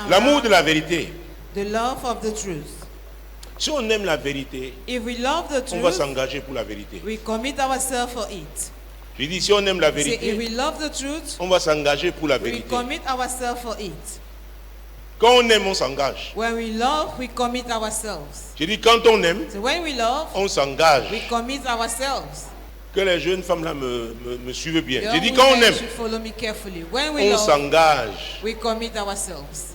L'amour de la vérité. The love of the truth. Si on aime la vérité, If we love the on va truth, s'engager pour la vérité. we commit ourselves for it. Je dis, si on aime la Say, if vérité, we love the truth, on va s'engager pour la we vérité. commit ourselves for it. Quand on aime, on s'engage. When we love, we commit ourselves. Je dis, quand on aime, So when we love, on s'engage. we commit ourselves. Que les jeunes femmes là me suivent bien. Young Je dis, quand on women aime, should follow me carefully. When we on love, s'engage. we commit ourselves.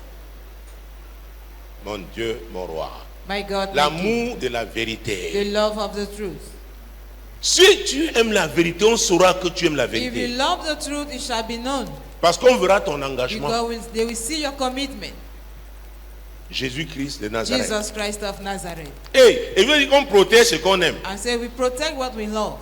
Mon Dieu, mon roi. My God, my King. L'amour de la The vérité. love of the truth. Si tu aimes la vérité, on saura que tu aimes la If you vérité. love the truth, it shall be known. Parce qu'on verra ton engagement. Because they will see your commitment. Jésus-Christ de Nazareth. Jesus Christ of Nazareth. Et il veut dire qu'on protège ce qu'on aime. And say we protect what we love.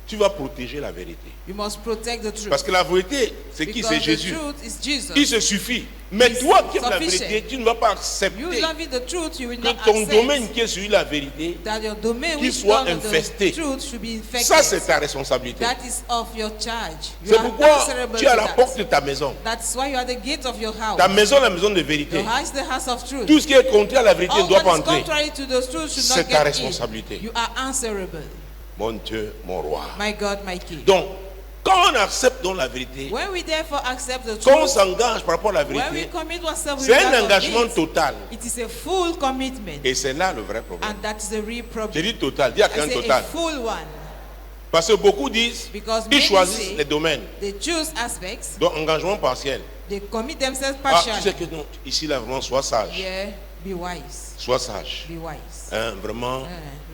Tu vas protéger la vérité. You must protect the truth. Parce que la vérité, c'est qui? Because C'est the Jésus. truth is Jesus. Il se suffit. Mais It's toi qui aimes la sufficient. vérité, tu ne vas pas You accepter loving the truth, you will que not ton accept domaine qui est sur la vérité, that your domain qu'il which soit belongs to infesté. the truth should be infected. ça c'est ta responsabilité. That is of your charge. You C'est are pourquoi answerable tu es à to la that. porte de ta maison. That's why you are the gate of your house. Ta maison, la maison de vérité. Your house is the house of truth. Tout ce qui est contraire à la vérité ne All doit pas what is entrer. contrary to the truth should C'est not ta get responsabilité. in. You are answerable. Mon Dieu, mon roi. My God, my King. Donc, quand on accepte donc la vérité, When we therefore accept the quand on truth, s'engage par rapport à la when we vérité, commit ourselves with c'est un regard of engagement it, total. it is a full commitment. Et c'est là le vrai problème. And that's the real J'ai problem. dit total, dis à I quelqu'un say a total. full one. Parce que beaucoup disent, Because ils many choisissent say les domaines. they choose aspects, Donc, engagement partiel. they commit themselves Ah, tu sais partially. que non, ici, là, vraiment, sois sage. Yeah, be wise. Sois sage. Be wise. Hein, vraiment,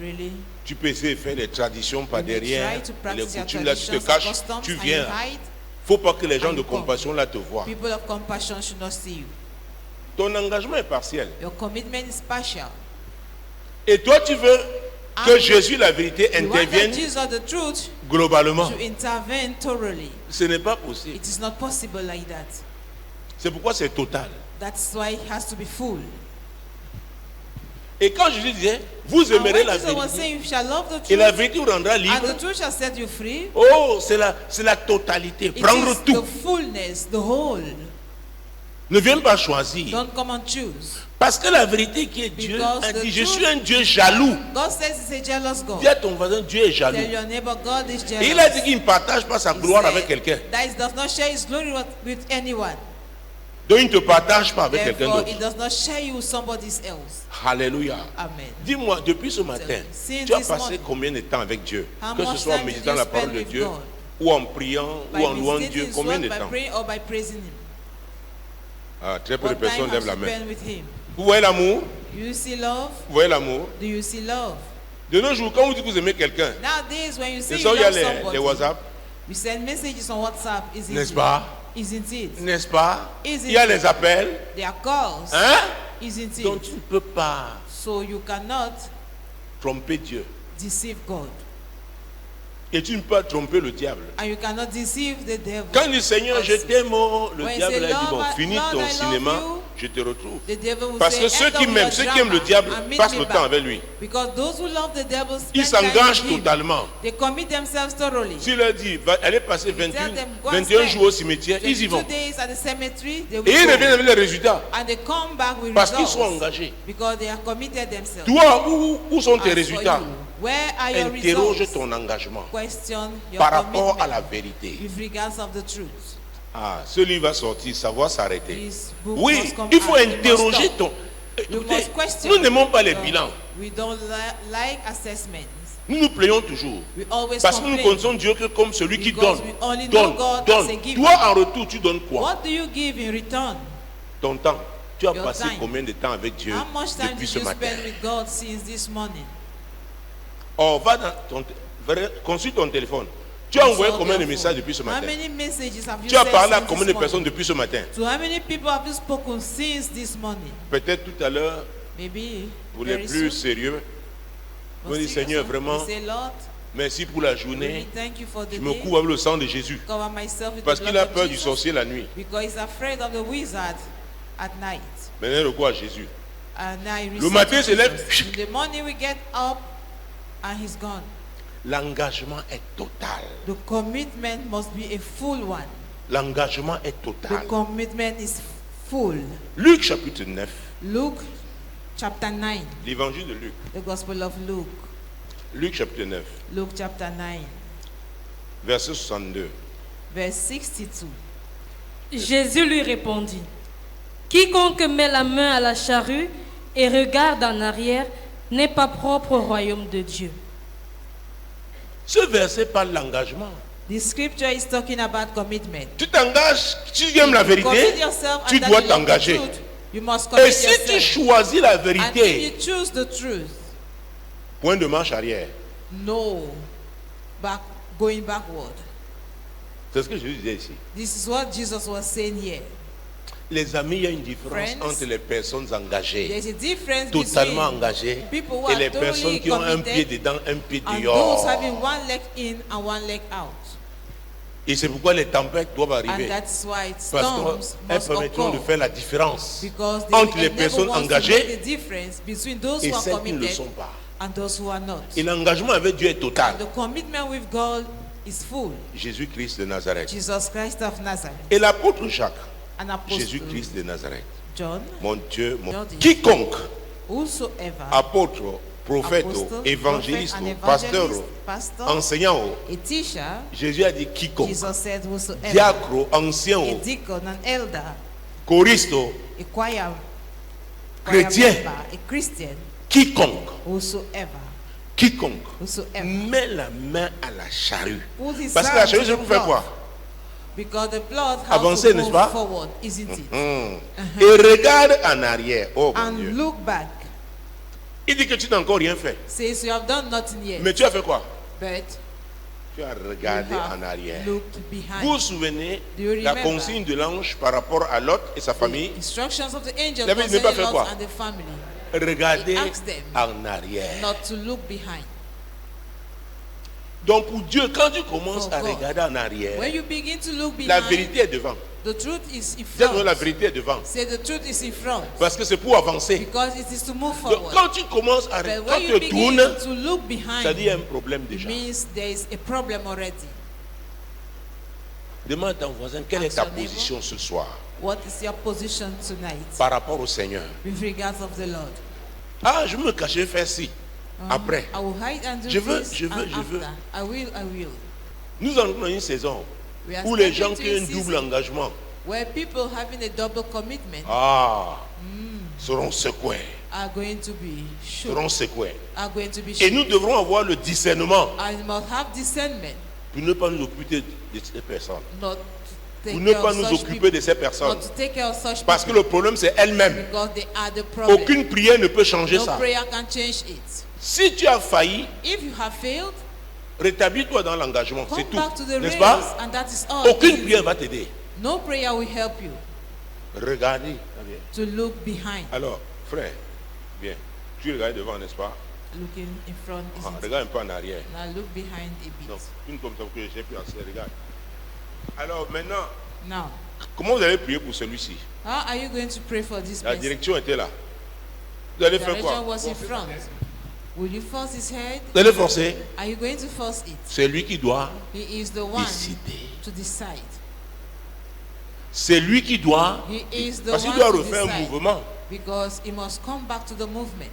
Really? tu peux essayer de faire des traditions par You may derrière, try to les practice your coutumes là, tu te traditions and caches, customs tu and viens. you hide. Faut pas que les gens And de you come. compassion là te voient. People of compassion should not see you. Ton engagement est partiel. Your commitment is partial. Et toi, tu veux que And Jésus, la vérité, You want that intervienne Jesus, the truth, globalement. to intervene thoroughly. Ce n'est pas possible. It is not possible like that. C'est pourquoi c'est total. That's why it has to be full. Et quand Jésus disait, vous And aimerez when la Jesus was vérité, saying, you shall love the et la truth, vérité vous rendra and the libre. truth shall set you free. Oh, c'est la totalité. It Prendre is tout. the fullness, the whole. Ne viens pas choisir. Don't come and choose. Parce que la vérité qui est Dieu Because a the dit, je truth- suis un Dieu jaloux. God says he's a jealous God. Dis à ton voisin, Dieu est jaloux. Tell your neighbor, God is jealous. Et il a dit qu'il ne partage pas sa He gloire said avec quelqu'un. that he does not share his glory with anyone. Donc il ne te partage pas avec quelqu'un Therefore, d'autre. he does not share you with somebody else. Alléluia. Amen. Dis-moi, depuis ce matin, Since tu as this passé morning, combien de temps avec Dieu? how Que ce much soit en time did méditant you la parole spend de with Dieu, God? ou en priant, By ou en louant meditating Dieu. his Combien word, de by temps? praying or by praising him. Ah, très peu de What time personnes have lèvent you la main. spent with him? Vous voyez l'amour? You see love? Vous voyez l'amour? Do you see love? De nos jours, quand vous dites que vous aimez quelqu'un, Nowadays, when you say c'est you ça, il y a love les somebody, WhatsApp, we send messages on WhatsApp, isn't n'est-ce it? pas? Isn't it? N'est-ce pas? Isn't Il y a it? les appels. There are calls, Hein? isn't it? Donc tu ne peux pas So you cannot tromper Dieu. deceive God. Et tu ne peux pas tromper le diable. And you cannot deceive the devil. Quand il dit Seigneur, je Also. t'aime, oh, le When you diable say, a dit Lord, bon, I- finis Lord, ton I love cinéma, you. je te retrouve. The devil will Parce say, que ceux "End qui of m'aiment, your ceux qui aiment le drama diable, and meet passent me le back." temps avec lui. Because those who love the devil Ils spend time s'engagent with him. totalement. They commit themselves thoroughly. S'il leur dit, allez passer Tell them, go and 21 spend jours au cimetière, ils y 22 vont. days at the cemetery, they will Et ils go. reviennent avec les résultats. And they come back with Parce qu'ils results. sont engagés. Because they have committed themselves. Toi, où sont As tes for résultats? you, where are your Interroge results? ton engagement Question your par rapport à commitment la vérité. with regards of the truth. Ah, ce livre va sortir, ça va s'arrêter. This book Oui, must come il faut out. You must interroger stop. ton... You Écoutez, must question. nous n'aimons pas les So, bilans. We don't like assessments. Nous nous plaignons toujours. We always Parce que nous complain. connaissons Dieu que comme celui qui Because donne. we only know Donne, God donne. as a giver. Toi, en retour, tu donnes quoi? What do you give in return? Ton temps. Tu as Your passé time. combien de temps avec Dieu How much time depuis did ce you matin? spend with God since this morning? Oh, va dans ton... Consulte ton téléphone. Tu as envoyé So combien de therefore, messages depuis ce How matin? many messages have you Tu as sent parlé à since combien this de personnes morning? depuis ce matin? To how many people have you spoken since this morning? Peut-être tout à l'heure, Maybe pour les very plus soon. sérieux, vous But dites, serious, Seigneur, we vraiment, say, Lord, merci pour la really journée. thank you for the Je me day. couvre avec le sang de Jésus. Cover myself with Parce the qu'il a blood peur of du Jesus. sorcier la nuit. Because he's afraid of the wizard at night. Maintenant, le quoi à Jésus? And now he Le matin, receives se lève. Jesus. In the morning we get up and he's gone. L'engagement est total. The commitment must be a full one. L'engagement est The total. commitment is full. Luc chapitre 9, Luke chapter 9, l'évangile de Luc. the Gospel of Luke. Luc chapitre 9, Luke chapter 9, verset 62. verse 62. Jésus lui répondit, quiconque met la main à la charrue et regarde en arrière n'est pas propre au royaume de Dieu. Ce verset parle de l'engagement. The scripture is talking about commitment. Tu t'engages, si tu aimes la Commit vérité, yourself tu and that dois you love the t'engager. truth. You must commit Et si tu yourself. choisis la And if vérité, you choose the truth, point de marche arrière. no going backward. C'est ce que Jésus disait ici. This is what Jesus was saying here. Les amis, il y a une différence Friends, entre les personnes engagées, There's a difference totalement between engagées, people who et are les personnes totally qui ont un pied committed dedans, un pied and those dehors. having one leg in and one leg out. Et c'est pourquoi les tempêtes doivent And arriver. that's why Parce storms qu'elles must permettront de occur. faire la différence Because they entre les enable personnes us to engagées make the difference between those et who are celles qui ne le committed sont pas. and those who are not. Et l'engagement avec Dieu est total. The commitment with God is full. Jésus-Christ de Nazareth. Jesus Christ of Nazareth, Et l'apôtre Jacques, an apostle, Jésus-Christ de Nazareth. John, Mon Dieu, mon... John is- Quiconque, whosoever, apôtre, prophète, apostle, évangéliste, prophet, an pasteur, evangelist, pastor, enseignant, a teacher, Jésus a dit quiconque, Jesus said whosoever, diacre, ancien, a deacon, an elder, choriste, a choir chrétien, member, a Christian, quiconque, whosoever met la main à la charrue. put his Parce que la hand charrue, to c'est the pour faire plough. quoi? Because the blood has Avancer, to n'est-ce move pas? forward, isn't it? Et regarde en arrière. Oh mon And Dieu. look back. Il dit que tu n'as encore rien fait. Says you have done nothing yet, Mais tu as fait quoi? but Tu as you regardé en have arrière. looked Vous behind. vous souvenez Do you la remember consigne de l'ange par rapport à Lot et sa famille? The instructions of the angel Il avait dit, ne pas concerning faire Lot quoi? and the family, Regardez He asked them en arrière. not to look behind. Donc pour Dieu, quand tu commences For à God, regarder en arrière, When you begin to look la behind, vérité est devant. the truth is in Dis-moi, la front. vérité est devant. Say the truth is in front. Parce que c'est pour avancer. Because it is to move Donc forward. quand tu commences à But quand when you tu begin tournes, to look ça behind, dit il y a un problème it déjà. means there is a problem already. Demande à ton voisin quelle est ta Ask your neighbor. position ce soir What is your position tonight par rapport au Seigneur. with regards of the Lord? Ah, je me cachais faire ci. Après, I will hide and do Je veux, this je veux, and je veux. after. I will. nous entrons dans une saison We are où les stepping gens into qui ont a un double season engagement where people having a double commitment seront secoués. are going to be shook, Seront secoués. are going to be Et shook. nous devrons avoir le discernement And you must have discernment pour ne pas nous occuper de ces personnes. not to take Pour ne care pas of nous such occuper people, de ces personnes. not to take care of such Parce que people le problème, c'est elle-même. because they are the problem. Aucune prière ne peut changer No ça. prayer can change it. Si tu as failli, If you have failed, rétablis-toi dans l'engagement. come C'est tout. back to the N'est-ce race pas? and that is all. Aucune Easy. prière va t'aider. No prayer will help you Regardez. to look behind. Alors, frère, bien. Tu regardes devant, n'est-ce pas? Looking in front Ah, isn't it? regarde un peu en arrière. Now look behind a bit. Donc, une comme ça que j'ai pu assez. Regarde. Alors, maintenant, Now, comment vous allez prier pour celui-ci? how are you going to pray for this La person? direction était là. Vous allez faire Direction quoi? was in front. Will you force his head? Vous allez forcer. Are you going to force it? C'est lui qui doit He is the one décider. to decide. C'est lui qui doit. He is the Parce qu'il one doit to refaire un decide. mouvement. Because he must come back to the movement.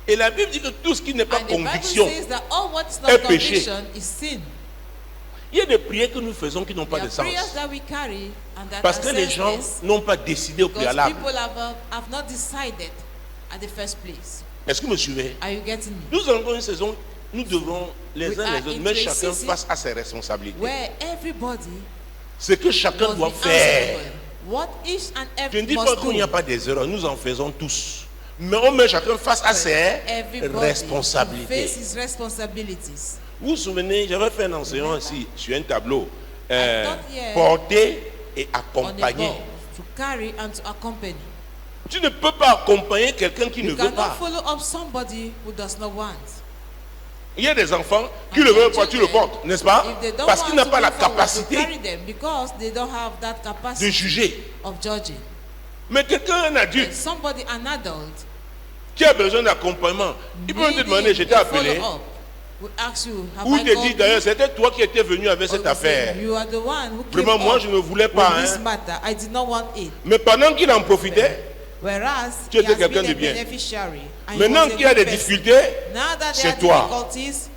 Et la Bible dit que tout ce qui n'est pas And the Bible conviction, says that all what is est not péché. conviction is sin. il y a des prières que nous faisons qui n'ont pas There de are prayers sens. that we carry and that Parce are que les gens senseless n'ont pas décidé au because préalable. people have not decided at the first place. Est-ce que vous me suivez? Are you getting me? Nous allons dans une saison, nous devrons les We uns are les autres into mettre a chacun season face à ses responsabilités. Where everybody Ce que chacun must doit be faire. answerable. What each and Je every ne dis pas must qu'il n'y a do. pas des erreurs, nous en faisons tous. Mais on met chacun face à ses Everybody responsabilités. face his responsibilities. Vous vous souvenez, j'avais fait un enseignement ici sur un tableau. thought, yeah, Porter et On a accompagner. board to carry and to accompany. Tu ne peux pas accompagner quelqu'un qui ne You veut cannot pas. follow up somebody who does not want. Il y a des enfants qui ne veulent pas, tu le portes, n'est-ce pas? If they don't Parce want qu'il n'a to pas la go forward, to capacité carry them because they don't have that de capacity juger. of judging. Mais quelqu'un, un adulte, Somebody, an adult, qui a besoin d'accompagnement, il peut te needing demander, je t'ai a appelé, follow-up. We ask you, have Ou I te dit called d'ailleurs, you? c'était toi qui étais venu avec Or cette we say, affaire. you are the one who came Vraiment, moi up je ne voulais with pas. this Hein. matter. I did not want it. Mais pendant qu'il en profitait, Whereas Tu he étais has quelqu'un been de a bien. beneficiary. And he maintenant was a qu'il y a good des person. difficultés, Now that there c'est are toi. difficulties,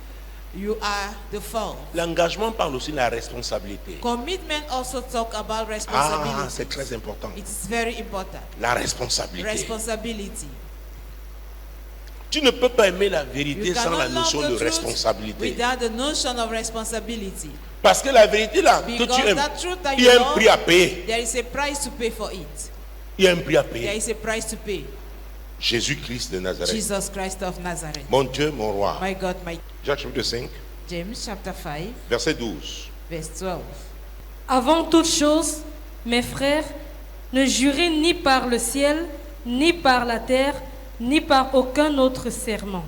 you are the fault. L'engagement parle aussi de la responsabilité. Commitment also talk about Ah, responsibility. c'est très important. It is very important. La responsabilité. Responsibility. Tu ne peux pas aimer la vérité You sans la cannot notion love de the truth responsabilité. without the notion of responsibility. Parce que la vérité là, que Because tu aimes, that truth that il you y a un love, prix à payer. there is a price to pay for it. Il y a un prix à There payer. is a price to pay. Jésus-Christ de Nazareth. Jesus Christ of Nazareth. Mon Dieu, mon roi. My God, my Jacques chapitre 5, James chapter 5, verset 12. verse 12. Avant toute chose, mes frères, ne jurez ni par le ciel, ni par la terre, ni par aucun autre serment.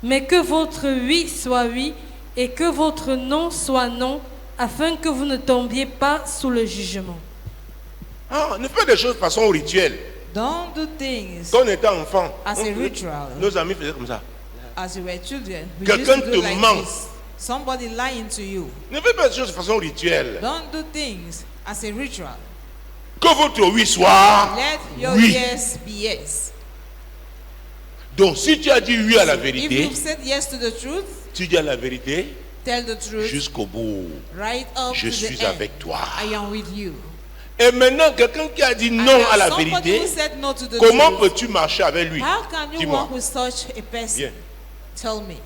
Mais que votre oui soit oui et que votre non soit non, afin que vous ne tombiez pas sous le jugement. Ah, ne fais des choses de façon rituelle. Don't do things Quand on était enfant, as a ritual. nos amis faisaient comme ça. As you were children. We Quelqu'un used to do te like ment. this. Somebody lying to you. Ne fais pas des choses de façon rituelle. Don't do things as a ritual. Que votre oui soit Let your oui. yes be yes. Donc si tu as dit oui à la If vérité, you've said yes to the truth, tu dis à la vérité tell the truth jusqu'au bout. right up Je to suis the end. avec toi. I am with you. Et maintenant, quelqu'un qui a dit And non there à la somebody vérité, who said no to the comment truth. peux-tu marcher avec lui? How can you Dis-moi. walk with such a person? Viens. Tell me.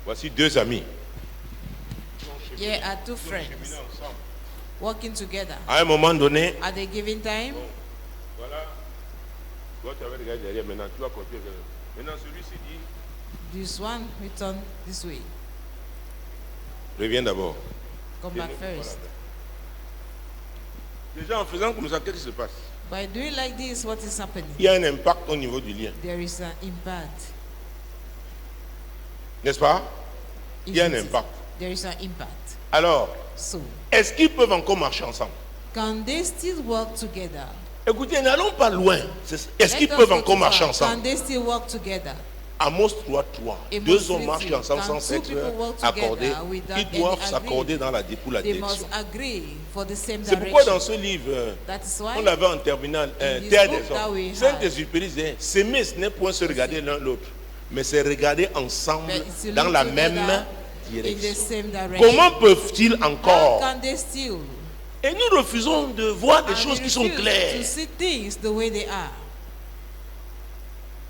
Voici deux amis. Here are two friends working together. À un moment donné, At a given time, voilà. Toi, tu avais regardé derrière, maintenant tu vas continuer. Maintenant, celui-ci dit, this one return this way. reviens d'abord. Come back first. Déjà, en faisant comme ça, qu'est-ce qui se passe? By doing like this, what is happening? Il y a un impact au niveau du lien. There is an impact. N'est-ce pas? Il y a un Isn't it? impact. There is an impact. Alors, So, est-ce qu'ils peuvent encore marcher ensemble? can they still work together? Écoutez, n'allons pas loin. Est-ce Let qu'ils us peuvent go encore too marcher far. ensemble? Can they still work together? Amos 3.3. Amos Deux hommes 3:3. marchent ensemble Can sans two s'être people work accordés. together without Ils doivent any s'accorder dans pour la They must direction. agree for the same C'est pourquoi dans direction. ce livre, That is on why l'avait en terminale, In this Terre book des that hommes. we Saint-Exupéry disait, s'aimer, ce n'est point se regarder l'un l'autre, mais c'est regarder ensemble But it's to dans look la together même in the direction. same direction. Comment peuvent-ils How encore? can they still? Et nous refusons de voir des And choses we qui sont refuse claires. to see things the way they are.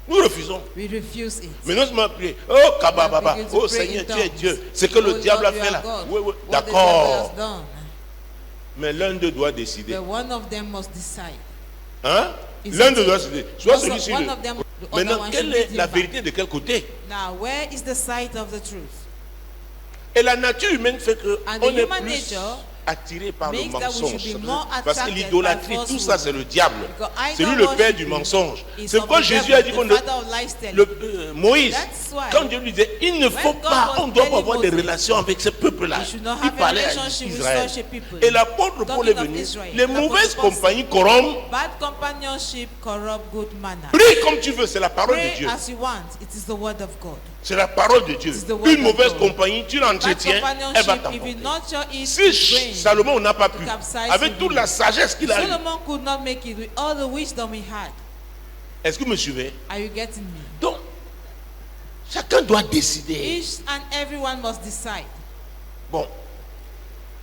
Nous refusons. We refuse it. Mais nous sommes priés. Oh, Kabababa. Begin to Oh, pray Seigneur, in tu es tongues. Dieu. C'est que le Oh, diable a Lord, you fait are là. God. Oui, oui. What the devil D'accord. has done. Mais l'un d'eux doit décider. But one of them must decide. Hein? Is L'un it- d'eux doit décider. Soit One celui-ci. of them, the other Maintenant, one quelle should est lead la him back. vérité de quel côté? Now, where is the side of the truth? Et la nature humaine fait que And the on est human plus nature attiré par le makes that we should mensonge. be more Parce que attracted l'idolâtrie, by tout falsehood. ça, c'est le diable. Because C'est lui le père idol du worship mensonge. is C'est of pourquoi the Jésus devil, a dit the qu'on ne, father of lies telling. Moïse, That's why quand Dieu lui disait, il ne faut God pas, was on doit pas telling avoir des Moses, relations avec ce peuple-là. we should not Il have a parlait à relationship with Israël. such a people. Et l'apôtre Paul est Talking of venu. Israel. Les The mauvaises apostle Paul compagnies corrompent. Bad companionship corrupt good manner. Prie comme tu veux, c'est la parole de Pray Dieu. as you want. It is the word of God. C'est la parole de Dieu. It is the word Une of mauvaise God. compagnie, tu Bad l'entretiens, elle va companionship, if t'emporter. you nurture it, Si it's going. Salomon n'a pas pu, to capsize avec you. toute la sagesse qu'il a eue, Solomon could not make it with all the wisdom he had. est-ce que vous me suivez? Are you getting me? Donc, chacun doit décider. Each and everyone must decide. Bon,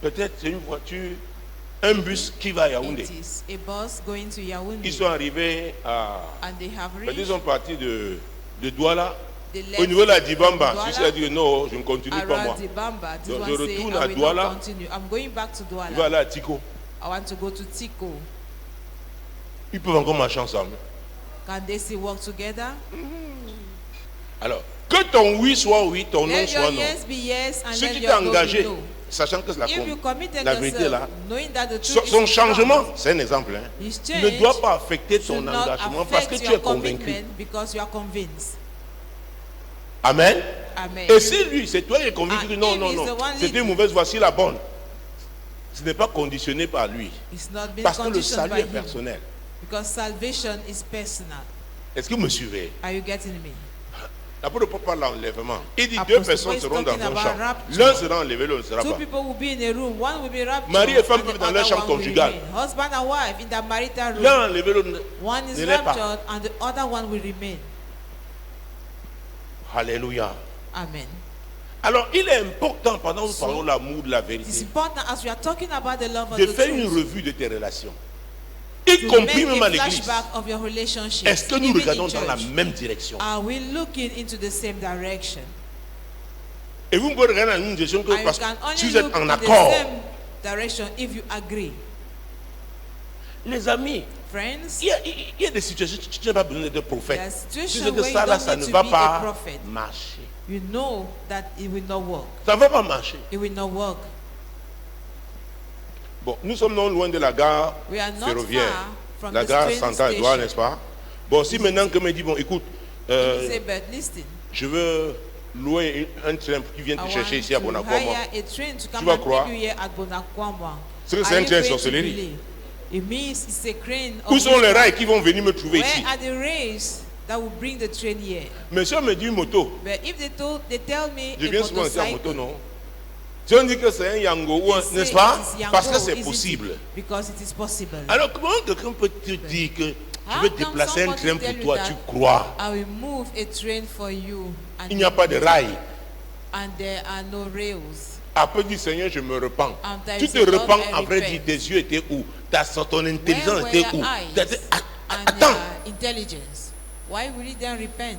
peut-être c'est une voiture, un bus qui va à Yaoundé. It is a bus going to Yaoundé. Ils sont arrivés à... And they have Ils reached sont partis de Douala. the Au niveau de la left Dibamba, Douala, celui-ci a dit non, je ne continue pas moi. around Dibamba. This Donc, one je say, retourne I à will Douala. not continue. I'm going back to Il va Douala. aller à Tico. I want to go to Tiko. Ils peuvent encore marcher ensemble. Can they still work together? Alors, que ton oui soit oui, ton non Let soit your non. yes be yes and Si let tu t'es your no engagé, be no. sachant que c'est If you committed la vérité là, yourself, knowing that the truth son is changement, wrong, c'est un exemple, hein, his ne change doit pas affecter ton should not engagement parce que affect tu your es convaincu. commitment because you are convinced. Amen. Amen. Et si lui, c'est toi qui es convaincu And que non, if non, he's non, the one c'était leading, mauvaise, voici la bonne. Ce n'est pas conditionné par lui. It's not been Parce que le conditioned salut by est him. personnel. Because salvation is personal. Est-ce que vous me suivez? Are you getting me? L'apôtre Paul parle d'enlèvement. Il dit Apostle deux personnes Paul is seront dans talking un about champ. rapture. L'un sera enlevé, l'autre ne sera Two pas. people will be in a room. One will be raptured. Mari et femme and peuvent the dans leur other chambre one will conjugale. remain. Husband and wife in the marital room. L'un enlevé, l'autre One is ne l'est pas. raptured and the other one will remain. Alléluia. Amen. Alors, il est important, pendant que nous parlons de l'amour, de la It is vérité, important as we are talking about the love of de the faire une truth, revue de tes relations. Y to compris make même à a l'église. flashback of your relationships. Est-ce que nous even regardons in dans la church. même direction? Are we looking into the same direction? Et vous pouvez regarder dans une direction que And you parce can que only si vous êtes look en in the accord. same direction if you agree. Les amis, Friends, il y a des situations où tu n'as pas besoin d'être prophète. there are Tu sais situations que where ça you là, don't ça need ne to va be a pas prophet. marcher. You know that it will not work. Ça ne va pas marcher. It will not work. Bon, nous sommes non loin de la gare We are not ferroviaire. far from La the gare train Santa-Edouard, station. n'est-ce pas? Bon, si maintenant que me dit, bon, écoute, You say, but listen, je veux louer un train qui vient I te want chercher ici à to Bonakwama. hire a train to come vas and croire? pick you here at Bonakwama. C'est que c'est Are un you train going to sorcellerie. believe? It means it's a crane. Où of sont les witchcraft. rails qui vont venir me trouver Where ici? are the rails that will bring the train here? Monsieur me dit moto. But if they tell me Je a viens souvent ici à motorcycle, moto, non? Si on dit que c'est un Yango, ou un- they say n'est-ce pas? it is Yango, Parce que c'est isn't it? possible. Because it is possible. Alors comment quelqu'un peut te dire que tu How veux come déplacer un somebody train tell pour you toi, that tu crois? I will move a train for you and, Il n'y a pas de rail. and there are no rails. Après dit Seigneur, je me repens. And there Tu is te a Lord, repens, I après repent. dit tes yeux étaient où? Ton intelligence Where were était où? your eyes and Attends, your intelligence? Why will you then repent?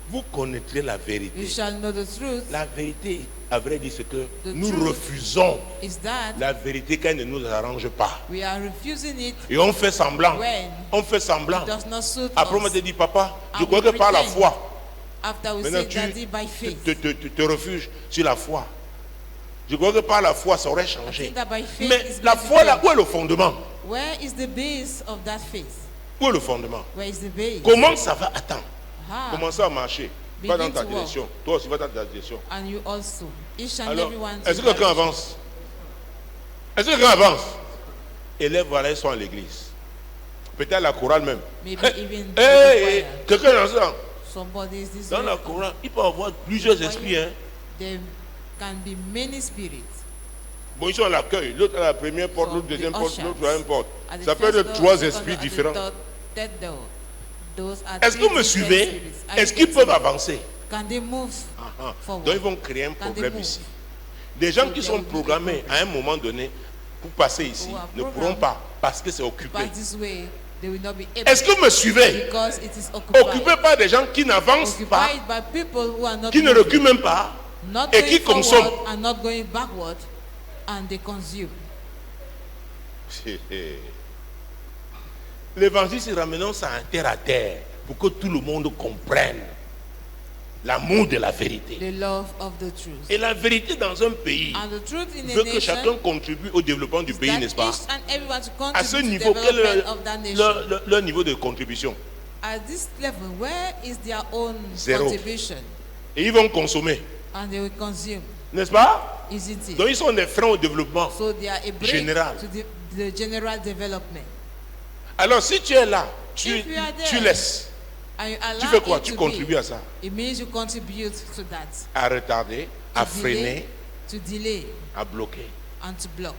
vous connaîtrez la You vérité. shall know the truth. La vérité, à vrai dire, c'est que The nous truth refusons is that la vérité quand elle ne nous arrange pas. we are refusing it Et on fait semblant. when On fait semblant. it does not suit Après, on us. te dit, papa, je And crois we que par la pretend. foi, After we maintenant say Daddy by faith. te refuges sur la foi. Je crois que par la foi, ça aurait I changé. think that by faith Mais is la going to foi, là, change. où est le fondement? Where is the base of that faith? Où est le fondement? Where is the base? Comment ça va? Attends. Ah, Commencez à marcher. Pas dans Begin ta to walk. direction. Toi aussi, va dans ta direction. and you also. Each and Alors, everyone. est-ce que quelqu'un avance? Est-ce que quelqu'un avance? Élèves, voilà, ils sont à l'église. Peut-être la chorale même. Maybe Hey, even hey, the choir. quelqu'un dans ça. Somebody is this Dans way. la chorale, il peut y avoir plusieurs esprits. Hein. There can be many spirits. Bon, ils sont à l'accueil. L'autre à la première porte, So l'autre deuxième the porte, ushers l'autre troisième porte. At the Ça peut first être door, trois second esprits door, at the différents. third door. Those are Est-ce que three vous me different suivez? spirits. Are Est-ce you qu'ils getting peuvent it? avancer? Can they move Ah. forward? Donc ils vont créer un Can problème they move? ici. Des gens So qui there sont will be a programmés problem. à un moment donné pour passer ici Who are ne pourront programmed pas parce que c'est occupé. Pass this way, they will not be able. Est-ce que vous me suivez? Because it is occupied. Occupé par des gens qui n'avancent pas, Occupied by people who are not qui ne moving, reculent même pas not et going qui forward consomment. and not going backward, and they consume. L'évangile, c'est ramenant ça en terre à terre pour que tout le monde comprenne l'amour de la vérité. The love of the truth. Et la vérité dans un pays And the truth in a veut que chacun nation contribue au développement du is pays, that n'est-ce pas? each and everyone to À ce contribute to niveau, the quel est development of that nation. leur niveau de contribution? At this level, where is their own Zéro. contribution? Et ils vont consommer, And they will consume, n'est-ce pas? isn't it? Donc ils sont des freins au développement. So they are a break Général. to the general development. Alors si tu es là, tu If you are there, laisses. And you allow Tu fais quoi? it Tu to contribues be. à ça. It means you contribute to that. À retarder, à To freiner, delay, to delay à bloquer. and to block.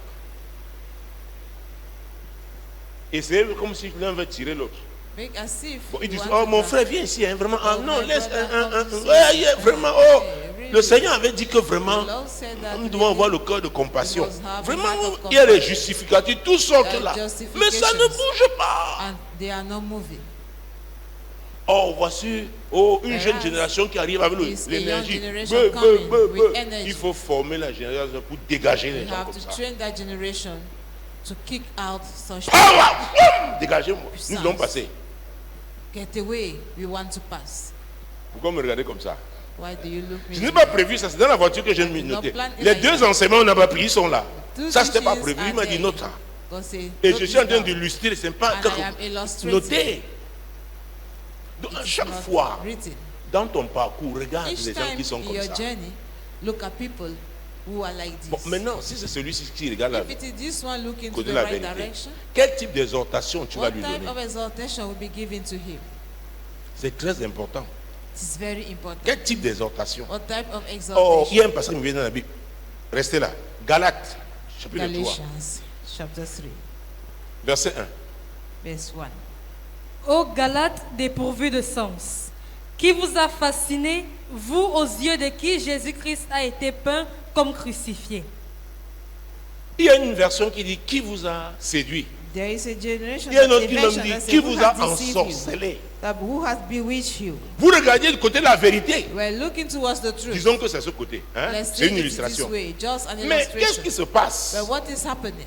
Et c'est comme si l'un veut tirer l'autre. Make as if Bon, ils you disent, want oh to mon back- frère, viens ici, hein, vraiment. Ah Oh, non, my laisse brother, come to see. ouais, yeah, vraiment, oh. Really? Le Seigneur avait dit que vraiment, The Lord said that nous devons really avoir le cœur de compassion. we must have Vraiment, a heart of il y a des compassion. justificatifs, toutes sortes There are là. Mais ça ne justifications. bouge pas. and they are not moving. Oh, voici une jeune Whereas génération qui arrive avec is a young l'énergie. generation Beu, coming beu, with beu. energy. Il faut former la génération pour dégager les We gens have comme to ça. train that generation to kick out such Power! Boum! Dégagez-moi. Nous Puissance. devons passer. Get away, we want to pass. Pourquoi me regarder comme ça? Why do you look Je me? n'ai pas prévu ça, c'est dans la voiture que je viens de No noter. plan Les like deux that. enseignements, on n'a pas pris, ils sont là. Two Ça, c'était pas teachings prévu. Il are m'a dit there. note ça. God say, Et note je suis en it train down. d'illustrer, c'est pas And que I am illustrating. noter. Donc, à It's chaque not fois, written. dans ton parcours, regarde Each les gens time qui sont in comme your ça. journey, look at people who are like this. Bon, maintenant, si c'est celui-ci qui regarde là, If it is this one looking to côté the de la right vérité, direction, quel type d'exhortation tu vas what lui type donner? of exaltation will be given to him? C'est très important. is very important. Quel type d'exhortation? What type of Oh, il exaltation? y a un passage qui me vient dans la Bible. Restez là. Galates, chapitre 3, Galatians chapter 3, verset 1. verse 1. Ô Galates dépourvus de sens, qui vous a fasciné, vous aux yeux de qui Jésus-Christ a été peint comme crucifié? Il y a une version qui dit qui vous a séduit. There is a generation Il y a une that autre qui they même mention dit that say, qui who vous a has deceived you? ensorcelé. That who has bewitched you? Vous regardez du côté de la vérité. We're looking towards the truth. Disons que c'est ce côté. Hein? Let's C'est take une it this illustration. way, just an Mais qu'est-ce illustration. qui se passe? But what is happening?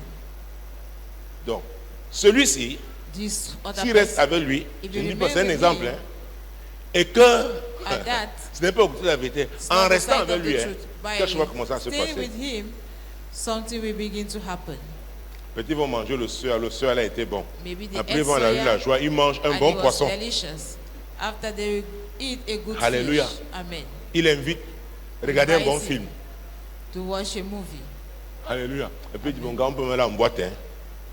Donc, celui-ci, This other s'il reste person, avec lui, if je you ne dis pas, c'est un remain with exemple, him, hein, et que at that, ce n'est pas au côté de la vérité, it's en not the restant side avec of the lui, hein, truth. By quelque chose va commencer à se staying passer. with him, something will begin to happen. Petit vont manger le soeur a été bon. Maybe the Après, ils vont aller à la joie, ils mangent un and bon it was poisson. delicious. After they eat a good Hallelujah. fish, amen, Il invite, regardez un bon Invite film. him to watch a movie. Alléluia. Et puis, il dit, mon gars, on peut me mettre en boîte. Hein.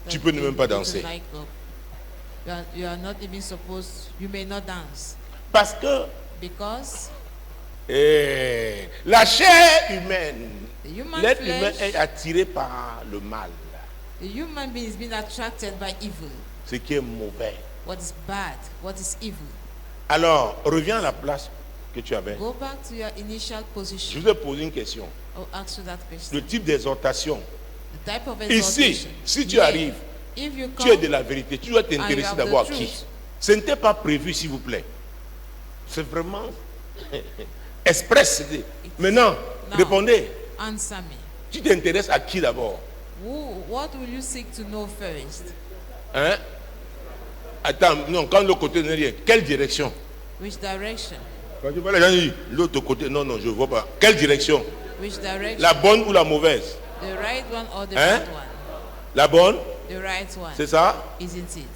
Tu peux ne même pas danser. You are not even supposed, you may not dance. Parce que Because la chair humaine, the human l'être humain flesh, est attiré par le mal, the human being is being attracted by evil. ce qui est mauvais. What is bad, what is evil. Alors, reviens à la place que tu avais. Go back to your initial Je position. vous ai posé une question. I'll ask you that question. Le type d'exhortation. The type of Ici, exaltation. si tu Here, arrives, if you tu es de come, la vérité, tu dois and you t'intéresser have d'abord à the qui. truth. Ce n'était pas prévu, s'il vous plaît. C'est vraiment express. Maintenant, Now, répondez. answer me. Tu t'intéresses à qui d'abord? What will you seek to know first? Hein? Attends, non, quand l'autre côté n'est rien, quelle direction? Which direction? Quand tu vois les gens disent l'autre côté, non, je ne vois pas. Quelle direction? Which direction? La bonne ou la mauvaise? The right one or the Hein? bad one? La bonne, The right one. c'est ça? Isn't it?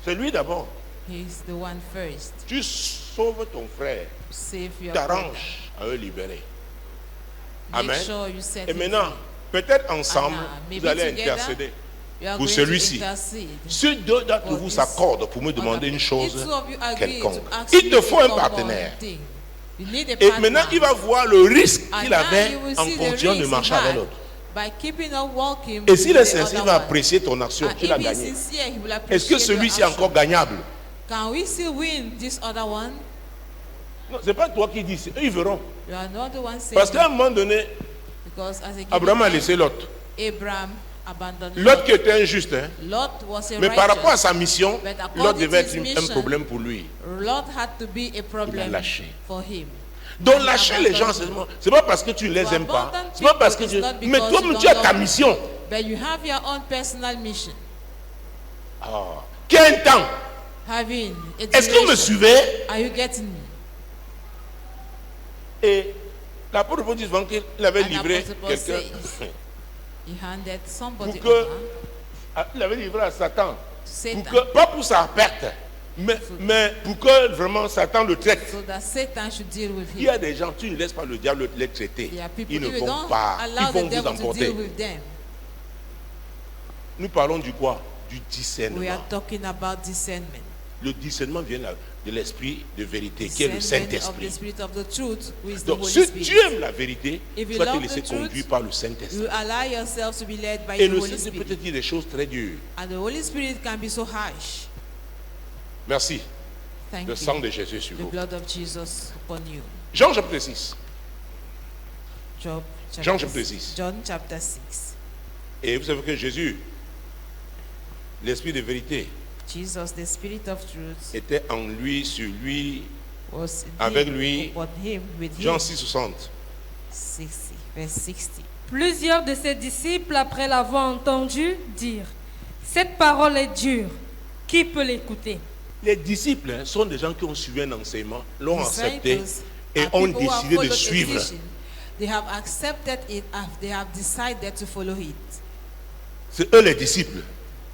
C'est lui d'abord. He's the one first. Tu sauves ton frère, Save your brother. t'arranges à le libérer. Make Amen. sure you set Et him maintenant, free. peut-être ensemble, And, maybe vous allez together, intercéder. You are pour going celui-ci. to intercede. Si deux d'entre For vous this s'accordent pour me demander other une people. chose If two of you agree to quelconque, ask il me te faut un to come partenaire. on thing. You need a Et partner. maintenant, il va voir le risque And qu'il now avait you will en see the continuant de risks marcher he avec had l'autre. by keeping on walking Et with s'il est the sincère, il other va one. apprécier ton action. And Tu if l'as he is gagné. sincere, he will Est-ce que appreciate celui-ci est your encore action. gagnable? Can we still win this other one? Non, ce n'est pas toi qui dis, c'est eux, ils verront. You are not the one saying Parce qu'à un moment donné, because as a Abraham a given laissé Lot. Abraham abandoned Lot qui était injuste, hein? Lot was a Mais par rapport à righteous. sa mission, But according Lot devait to être his un mission, problème pour lui. Lot had to be a problem lâché. for him. Donc And he lâcher les gens, abandoned him. c'est pas parce que tu ne les To aimes pas. abandon C'est pas parce que people tu... is not Mais because toi-même, you tu as don't ta love mission. But you have your own personal mission. Ah. Qui a un temps? Having a Est-ce que vous me duration. suivez? Are you getting me? Et l'apôtre Paul dit souvent qu'il avait And livré Apostle Paul quelqu'un. says, He handed somebody Pour que- over Il avait livré à Satan. to Satan Pour que, pas pour sa perte, mais pour que vraiment Satan le traite. so that Satan should deal with Il y him. a des gens, tu ne laisses pas le diable les traiter. There are people, Ils ne if you vont don't pas. allow Ils the vont vous devil to emporter. deal with them. Nous parlons du quoi? Du We discernement. are talking about discernment. Le discernement vient de l'esprit de vérité, qui est le Discernment of the Saint-Esprit. spirit of the truth, who is the Donc, Holy si Spirit. tu aimes la vérité, If tu you vas te love laisser the truth, conduire par le You Saint-Esprit. allow yourself to be led by Et the le Holy Saint-Esprit peut te Spirit. dire des choses très dures. And the Holy Spirit can be so harsh. Merci. Thank Le sang you. de Jésus sur The vous. blood of Jesus upon you. Jean chapitre 6. Job Jean chapitre 6. John chapter 6. Et vous savez que Jésus, l'esprit de vérité, Jesus, the spirit of truth, était en lui, sur lui, was avec him, lui. upon him, with Jean him. 6, 60. 60, verse 60. Plusieurs de ses disciples, après l'avoir entendu, dirent, cette parole est dure, qui peut l'écouter? Les disciples hein, sont des gens qui ont suivi un enseignement, l'ont accepté Disciples et are ont people who have décidé de followed a suivre. teaching. They have accepted it and they have decided to follow it. C'est eux les disciples.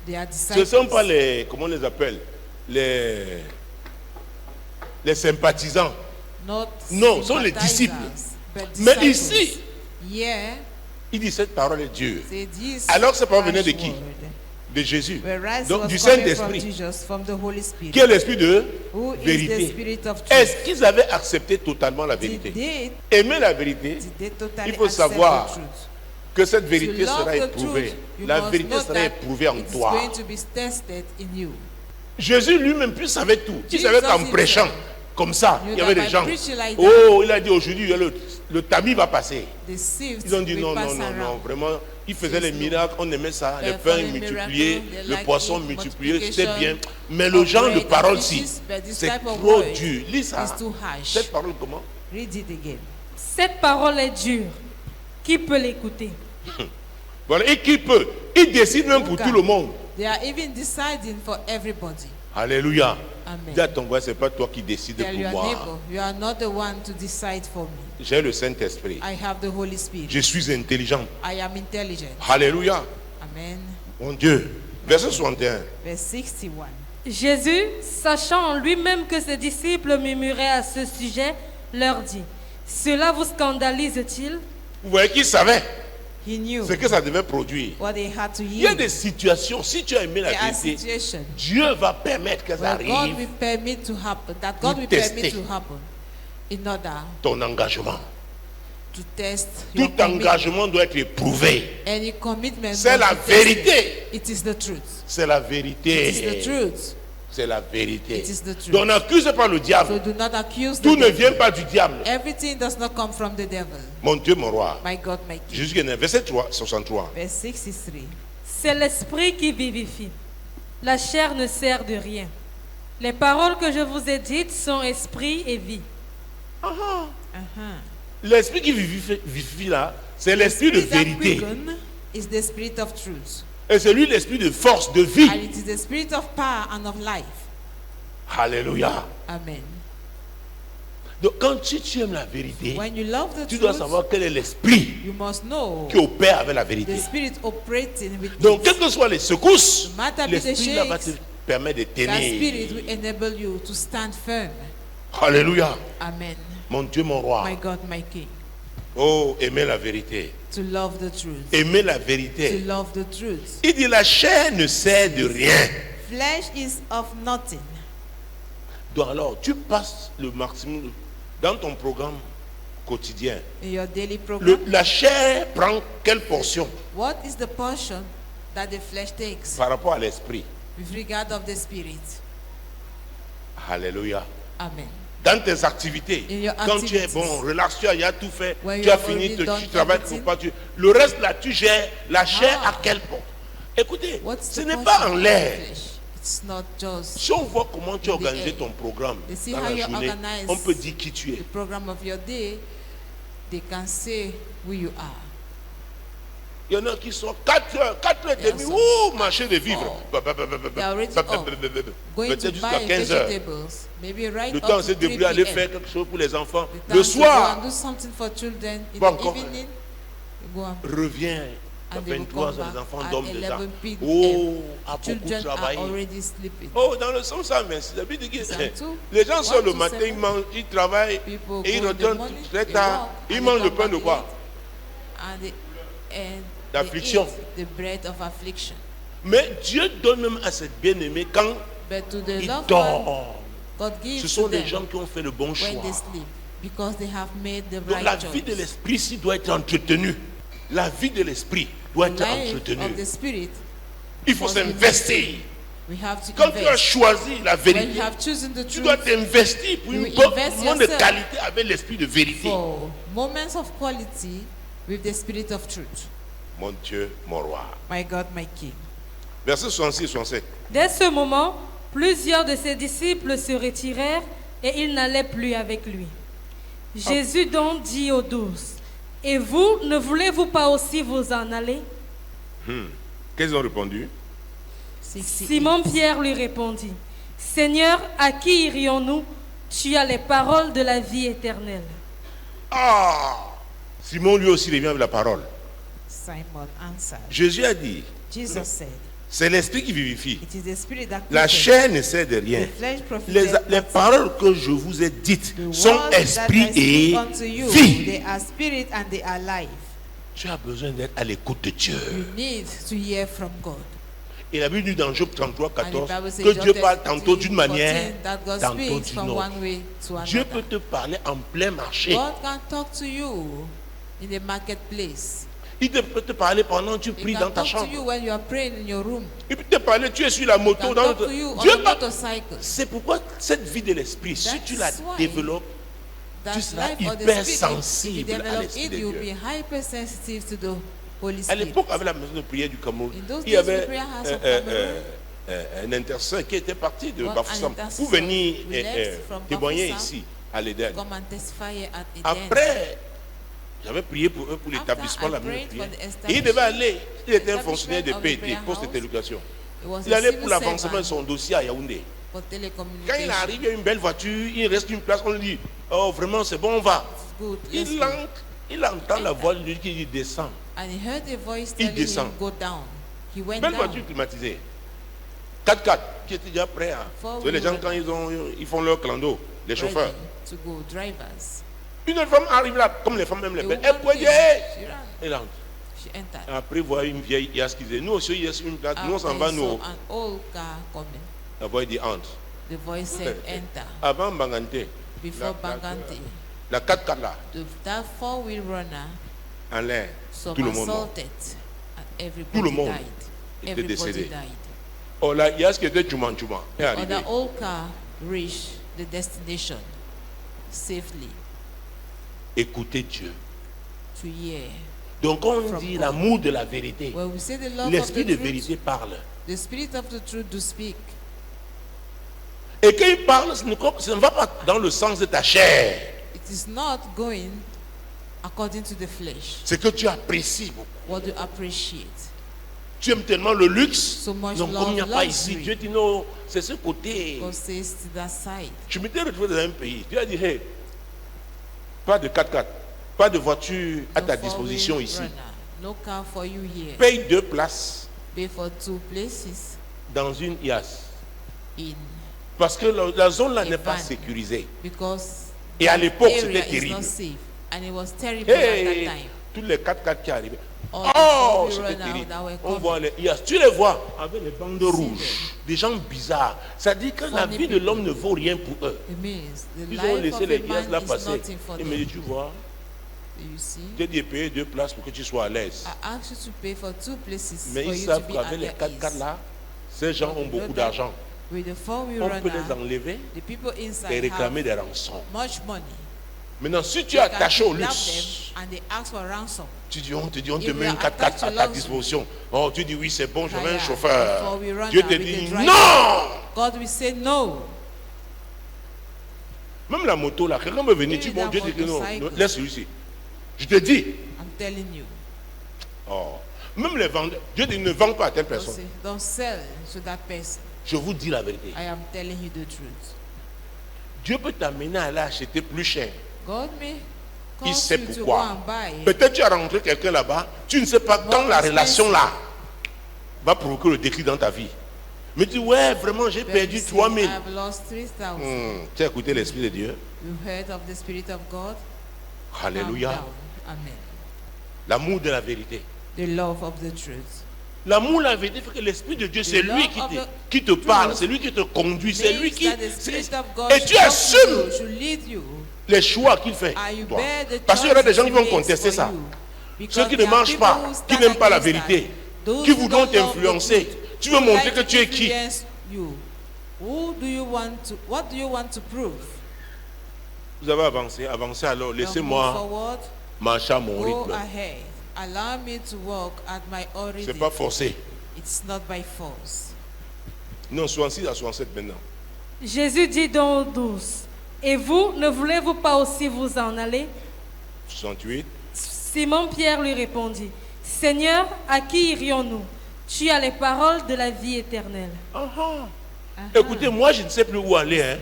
They are Ce disciples. ne sont pas les, comment on les appelle, les sympathisants. Not Non, ce sont les sympathizers, but Mais disciples. ici, Yeah, il dit cette parole est dure. say this Alors, cette parole venait de harsh qui? word de Jésus. Whereas Donc it was du coming from Saint-Esprit, Jesus, from the Holy Spirit. qui est l'esprit de Who is the vérité. Spirit of truth? Est-ce qu'ils avaient accepté totalement la Did vérité? they, Aimer la vérité, did they totally il faut accept savoir the truth? que cette vérité To love sera the éprouvée. truth, you La must vérité know sera that éprouvée en it's toi. going to be tested in you. Jésus lui-même, plus savait tout. Il Jesus savait qu'en himself prêchant comme ça, knew il y avait that des by gens. preaching like that, Oh, il a dit aujourd'hui, le tamis va passer. The sift Ils ont dit will non, pass non, non, around. non, vraiment. Il faisait les Says no. miracles, on aimait ça, les Performing pains multipliés, miracles, they le like poisson it, multiplié, c'était bien. multiplication Mais le of genre de bread and parole fishes, ci, but this c'est type of trop word dur. Lis ça. is too harsh. Cette parole comment? Read it again. Cette parole est dure. Qui peut l'écouter? Voilà. Et qui peut? Il décide même pour Who tout can? le monde. They are even deciding for everybody. Alléluia. Amen. Dis à ton voisin, c'est pas toi qui décides Tell pour your moi. neighbor, you are not the one to decide for me. J'ai le Saint-Esprit. I have the Holy Spirit. Je suis intelligent. I am intelligent. Alléluia. Amen. Mon Dieu. Verset 61. Verse 61. Jésus, sachant en lui-même que ses disciples murmuraient à ce sujet, leur dit, cela vous scandalise-t-il? Vous voyez qu'il savait He knew ce que ça devait produire. what they had to Il y a yield. des situations, si tu as aimé la There are vérité, situations Dieu va permettre que ça where God arrive. will permit to happen, that God Pour will tester. permit to happen in order Ton engagement. to test your Tout commitment. engagement doit être éprouvé. Any commitment C'est must la be tested. vérité. It is the truth. C'est la It is the vérité. truth. C'est la vérité. It is the truth. Donc n'accuse pas le So diable. do not accuse the Tout ne devil. vient pas du diable. Everything does not come from the devil. Mon Dieu, mon roi. My God, my King. Jésus qui est né. Verset 3, 63. Verse 63. C'est l'esprit qui vivifie. La chair ne sert de rien. Les paroles que je vous ai dites sont esprit et vie. L'esprit qui vivifie là, c'est l'esprit de Spirit that vérité. quicken is the spirit of truth. Et c'est lui l'esprit de force, de vie. And it is the spirit of power and of life. Alléluia. Amen. Donc quand tu aimes la vérité, When you love the tu dois truth, savoir quel est l'esprit you must know qui opère avec la vérité. the spirit operating with Donc it. quelles que soient les secousses, No matter be the l'esprit là va te shakes, permettre de That spirit tenir. will enable you to stand firm. Alléluia. Amen. Mon Dieu, mon roi. My God, my King. Oh, aimer la vérité. To love the truth. Aimer la To vérité. love the truth. Il dit la chair ne sert de rien. Flesh is of nothing. Donc alors, tu passes le maximum dans ton programme quotidien. In your daily program, La chair prend quelle portion what is the portion that the flesh takes par rapport à l'esprit? with regard of the spirit? Alléluia. Amen. Dans tes activités, In your quand tu es activities. bon, relax, tu as tout fait, When tu you as have fini, already done tu travailles everything. pour pas tu. Le reste là, tu gères la chair Ah. à quel point? Écoutez, What's ce the n'est portion pas en of the l'air. flesh? It's not just Si on voit comment tu as In the organisé air. ton programme They see dans how la you journée, organize on peut dire qui tu es. the program of your day. They can say who you are. Il y en a qui sont 4 heures et Yes, demie, sir. ouh, marché de vivre. They are already up, going to Peut-être jusqu'à buy 15 heures. vegetables. Maybe right Le up temps to c'est de 3 débrouiller, aller p.m. faire quelque chose pour les enfants. The Le time to go soir, and do something for children. In Pas the encore. evening, you go and reviens. À And they will 23 come heures, les back enfants at dorment déjà. 11 p.m. Oh, à beaucoup children are travailler. already sleeping. Oh, dans le sens ça, mais c'est la vie de Dieu. Psalm 2, Les gens sortent le 1 to matin, 7. ils mangent, ils travaillent, People et ils go in the retournent morning, très they tard. walk, Ils and mangent they le come pain de back quoi? late, and D'affliction. they eat the bread of affliction. Mais Dieu donne même à cette bien-aimée quand But to the il loved one, dort. God gives Ce sont to des them gens qui ont fait le bon choix. when they sleep, because they have made the Donc la right vie de choice. l'esprit ici doit être entretenue. La vie de l'esprit doit être Life entretenue. of the spirit, Il faut must be s'investir. we have to Quand tu as invest. choisi la When vérité, you have chosen the tu dois truth t'investir pour you une bonne invest moment de yourself qualité avec l'esprit de vérité. for moments of quality with the spirit of truth. Mon Dieu, mon roi. My God, my King. Verset 66, 67. Dès ce moment, plusieurs de ses disciples se retirèrent et ils n'allaient plus avec lui. Jésus donc dit aux 12, « Et vous, ne voulez-vous pas aussi vous en aller ?» Qu'est-ce qu'ils ont répondu? 68. Simon-Pierre lui répondit, « Seigneur, à qui irions-nous? Tu as les paroles de la vie éternelle. Ah! Simon lui aussi revient avec la parole. Simon answered. Jésus a dit, Jesus said, c'est l'esprit qui vivifie. it is the spirit that La quickens. chair ne sert de The rien. flesh Les profiteth les nothing. paroles que je vous ai dites The sont words that esprit I et speak unto you, vie. they are spirit and they are life. Tu as besoin d'être à l'écoute de Dieu. You need to hear from God. Et la Bible dit dans Job 33, And the 14 Bible says, que John Dieu parle 13, tantôt d'une 14, manière, that God tantôt speaks d'une from autre. one way to Dieu another. peut te parler en plein marché. God can talk to you in the marketplace. Il peut te parler pendant que tu He pries can dans ta talk to you chambre. when you are praying in your room. Il peut te parler, tu es sur la He moto. can Dans talk to you on Dieu a parle. motorcycle. C'est pourquoi cette vie de l'esprit, si tu la That's why développes, That tu seras life of the hyper spirit, if you sensible à develop l'esprit it, de you'll be Dieu. hypersensitive to the Holy À Spirit. l'époque, avec la maison de prière du Cameroun, In those il y days, avait the prayer house of Cameroon, un intercesseur qui était parti de Well, Bafoussam an pour intercessor venir we left from témoigner Bafoussam ici à l'Éden. Come and testify at Eden. Après, j'avais prié pour eux pour After l'établissement de la I maison de prayed prière. for the Et il devait aller, il était un establishment fonctionnaire de of the PET, prayer poste house. d'éducation. It was Il a allait civil pour l'avancement de servant son dossier à Yaoundé. for Quand il telecommunication. arrive, il y a une belle voiture, il reste une place, on lui dit, oh vraiment c'est bon, on va. Good, let's Il, go. il entend la voix de lui qui dit descend. And he heard a voice Il telling descend. him, go down. He went Belle down. voiture climatisée. 4x4 qui était déjà prêt à. Four Vous savez, les gens wheel. quand ils font leur clando, les chauffeurs. Ready to go, drivers. Une femme arrive là, comme les femmes même les A belles. woman Elle pointe, came. She ran. elle entre. She entered. Après voir une vieille IAS qui disait, nous aussi il y a une place, nous on s'en After va he nous. saw an old car coming, La voix dit entre. the voice said, enter. Avant Bangante, Before Bangante, la 4x4 là, that four-wheel runner, en l'air, some tout le monde mort. assaulted, and Tout everybody le monde died. était Everybody décédé. died. Oh là, IAS qui était Djouman Djouman est Or arrivé. the old car reached the destination safely Écoutez Dieu. to hear. Donc quand on From dit God. l'amour de la vérité, When we say the love of l'esprit the de truth, vérité parle. the spirit of the truth do speak. Et quand il parle, ce ne va pas dans le sens de ta chair. It is not going according to the flesh. C'est que tu apprécies beaucoup. What you appreciate. Tu aimes tellement le luxe. So much Donc love, comme il n'y a pas luxury. ici, Dieu dit non, c'est ce côté. God says to that side. Je m'étais retrouvé dans un pays. Dieu a dit, hey, pas de 4x4, pas de voiture à No ta four-wheel disposition ici. runner, no car for you here. Paye 2 places Pay for 2 places dans une IAS. in Parce que la zone là A n'est pas van. sécurisée. because Et à l'époque, area c'était is terrible. not safe, and it was terrible Hey, at that time. tous les 4x4 qui arrivaient. All the Oh, four-wheel c'était runners terrible. that were On coming. voit les IAS. Tu les vois avec les bandes See rouges. Des gens bizarres. Ça dit que la Funny vie de l'homme ne vaut rien pour eux. It means the Ils ont life laissé of les a IAS man là is passer. nothing for Il me them. dit, tu vois, You see, j'ai dit payer 2 places pour que tu sois à l'aise. I asked you to pay for 2 places Mais for ils you to savent be qu'avec at les their 4x4 ease. là, ces gens ont beaucoup d'argent. With the four-wheel On peut les runner, enlever the people et inside réclamer have des rançons. much money. Maintenant, si tu They es can attaché au kidnap luxe, them and they ask for ransom. tu dis, on te dit, on te If met you une are 4x4 attached à to ta luxury, disposition. Oh, tu dis, oui, c'est bon, j'avais un Hire chauffeur. a four-wheel runner Dieu te with dit, a driver. non! God will say no. Même la moto là, quelqu'un peut venir, tu Even bon, Dieu that dit que non, motorcycle. non, laisse celui-ci. Je te dis, I'm telling you. oh, même les vendeurs, Dieu dit, ne vends pas à telle Don't, personne. say, don't sell to that person. Je vous dis la vérité. I am telling you the truth. Dieu peut t'amener à aller acheter plus cher. God may Il cause sait you to go pourquoi. and buy. Peut-être tu as rencontré quelqu'un là-bas, tu ne sais pas quand la expensive. relation là va provoquer le déclic dans ta vie. Mais tu dis, ouais, vraiment, j'ai Then perdu you say, 3000. I've lost 3,000. Tu as écouté l'Esprit de Dieu. You heard of the Spirit of God? Calm Alléluia. down. Amen. L'amour de la vérité. The love of the truth. L'amour de la vérité fait que l'Esprit de Dieu, c'est The lui love of qui te parle, c'est lui qui te conduit, c'est lui Means qui. that the Spirit of God Et tu should talk to assumes you, should lead you. les choix qu'il fait. And you toi. bear the Parce qu'il y aura des gens qui vont choices he makes contester for ça. you. Because Ceux qui ne there are mangent people pas, who qui stand n'aiment pas la against vérité, that. Those qui who voudront don't love the t'influencer. truth, Tu veux who montrer like que to tu es qui? influence you. Who do you want to? What do you want to prove? Vous avez avancé, avancez alors. Don't move Laissez-moi forward. marcher à mon Go rythme. ahead. Allow me to walk at my own C'est rhythm. pas forcé. It's not by force. Non, 66 à 67 maintenant. Jésus dit donc aux 12, et vous, ne voulez-vous pas aussi vous en aller? 68. Simon-Pierre lui répondit, Seigneur, à qui irions-nous? Tu as les paroles de la vie éternelle. Écoutez, moi je ne sais plus où aller. Hein.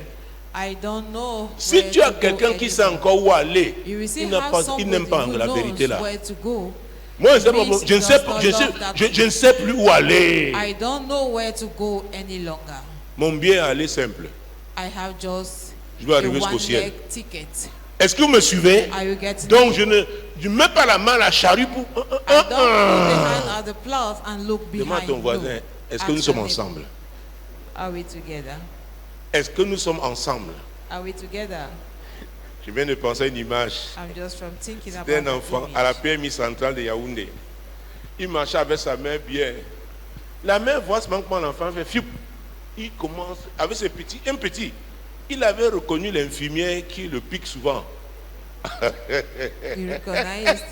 I don't know. Si where tu as to go quelqu'un qui sait anymore. encore où aller, You will see il n'a how pas- somebody il n'aime pas who la knows vérité là. where to go. Moi je ne sais, pas, means je ne he sais does pas- not je sais- love that je ne sais plus où aller. I don't know where to go any longer. Mon billet est allé simple. I have just Je dois a arriver jusqu'au ciel. one-leg ticket. Est-ce que vous me suivez? Are you getting Donc me? je ne mets pas la main à la charrue pour. I don't put the hand at the plough and look Demande à behind. ton No. voisin, Est-ce que nous Ask your sommes neighbor, ensemble? are we together? Est-ce que nous sommes ensemble? Are we together? Je viens de penser à une image. I'm just from thinking about C'était un the enfant image. à la PMI centrale de Yaoundé. Il marchait avec sa mère bien. La mère voit ce manquement, l'enfant fait fiou. Il commence avec ses petits, un petit. Il avait reconnu l'infirmière qui le pique souvent. He recognized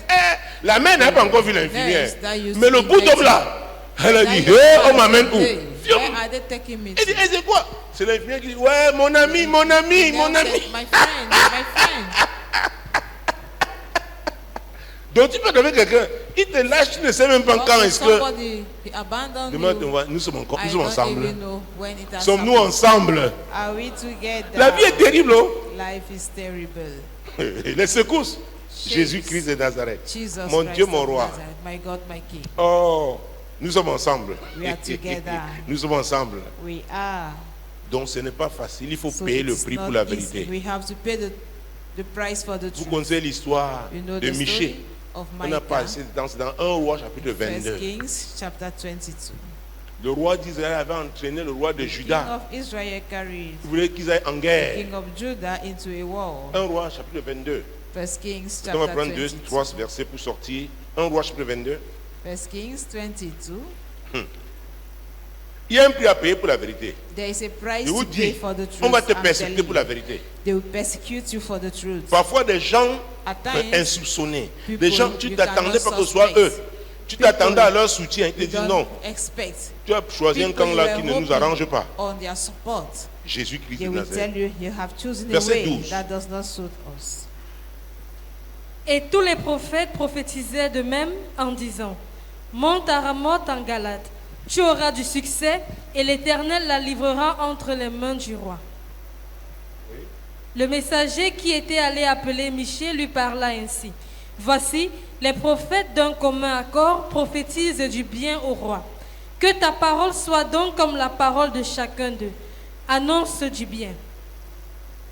La mère n'a pas encore vu l'infirmière. nurse that used Mais to le bout infect d'homme là, elle a that dit, used hé, to on m'amène où? say, Fiou. where are they taking me Il to? dit, eh, c'est quoi? C'est l'infirmière qui dit, ouais, mon ami, mon ami, The mon nurse ami. said, my friend, my friend. Donc tu peux donner quelqu'un, il te lâche, tu ne sais même pas quand But est-ce que... somebody he abandoned Demande, you. nous sommes encore, I nous sommes don't ensemble. even know when it has Sommes-nous happened. ensemble? Are we together? La vie est terrible, oh. Life is terrible. Les secousses. Jésus-Christ de Nazareth. Jesus Mon Christ Dieu, mon of roi. Nazareth, my God, my King. Oh, nous sommes ensemble. We are together. Nous sommes ensemble. We are. Donc ce n'est pas facile. Il faut So payer le it's prix not pour la easy. vérité. We have to pay the price for the Vous truth. connaissez l'histoire You know de the Michée. story of On a Micah, passé dans 1 roi chapitre 22. 1 Kings chapter 22. Le roi d'Israël avait entraîné le roi de King Juda. of Israel carried Il voulait qu'ils aillent en guerre. king of Judah into a war. 1 roi chapitre 22. 1 Kings On va chapter prendre 2, 22. 3 versets pour sortir. 1 roi chapitre 22. 1 Kings 22. Il y a un prix à payer pour la vérité. There is a price Je vous to pay dis, for the truth. on va te I'm persécuter telling pour la you. vérité. They will persecute you for the truth. Parfois, des gens At times, insoupçonnés, people des gens, tu you t'attendais cannot pas que ce soit suspect. eux. Tu t'attendais à leur soutien. Ils te You disent don't non, expect. tu as choisi un People camp you là were qui ne nous hoping arrange pas. on their support. Jésus-Christ They de will Nazareth. tell you you have chosen a Verset way 12. that does not suit us. Et tous les prophètes prophétisaient de même en disant, monte à Ramoth en Galate, tu auras du succès et l'Éternel la livrera entre les mains du roi. Le messager qui était allé appeler Michée lui parla ainsi. Voici, les prophètes d'un commun accord prophétisent du bien au roi. Que ta parole soit donc comme la parole de chacun d'eux. Annonce du bien.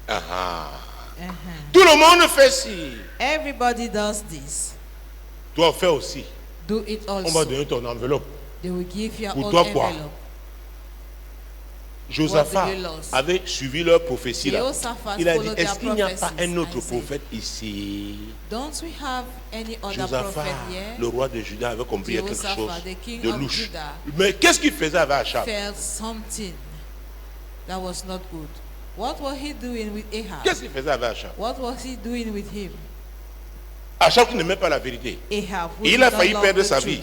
Ah, ah. Tout le monde fait ci. Everybody does this. Toi, fais aussi. Do it On va also. donner ton enveloppe. They will give you Pour own toi, quoi? envelope. Josaphat What do you lose? avait suivi leur prophétie là. Jehoshaphat Il a dit, followed est-ce their qu'il n'y a pas prophecies un autre and said, prophète ici? Don't we have any other Josaphat, prophet here? le roi de Juda, avait compris quelque Jehoshaphat, chose the king de of louche. Judah, Mais qu'est-ce qu'il faisait avec Achab? Felt something that was not good. What was he doing with Ahab? Qu'est-ce qu'il faisait avec Achab? What was he doing with him? Achab qui n'aimait pas la vérité. Ahab, who Et il did a not failli love perdre the sa truth. vie.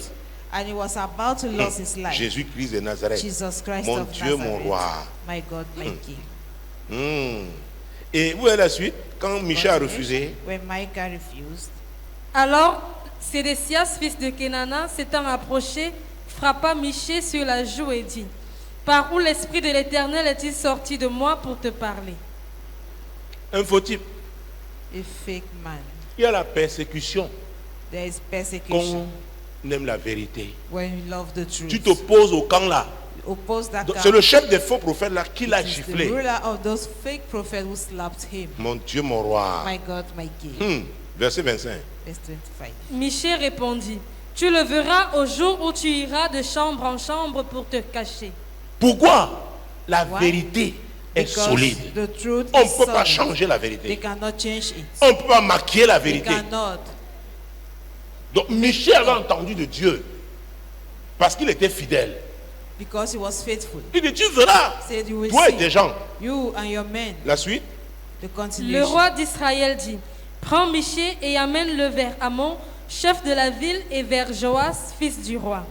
And he was about to lose his life. Jésus-Christ de Nazareth. Jesus Christ Mon of Dieu, mon Nazareth. roi. My God, my King. Et où est la suite? Quand Michel a refusé, When Micah refused, Alors, Sédécias, fils de Kénana, s'étant approché, frappa Michée sur la joue et dit, par où l'Esprit de l'Éternel est-il sorti de moi pour te parler? un faux type. a fake man. Il y a la persécution There is persecution qu'on aime la vérité. when you love the truth. Tu t'opposes au camp là. Oppose that Donc, guy. c'est le chef des faux prophètes là qui l'a It is the giflé. ruler of those fake prophets who slapped him. Mon Dieu, mon roi. My God, my King. Verset 25. Verse 25. Michée répondit, tu le verras au jour où tu iras de chambre en chambre pour te cacher. Pourquoi? La Why? vérité est Because solide. the truth On is ne peut pas solid. changer la They vérité. cannot change it. On ne peut pas maquiller la They vérité. cannot. Donc Michel avait entendu de Dieu parce qu'il était fidèle. Because he was faithful. Il dit, tu verras, Said you will toi et see. tes gens. You and your men. La suite, The Le continuation. roi d'Israël dit, prends Michée et amène-le vers Amon, chef de la ville, et vers Joas, fils du roi.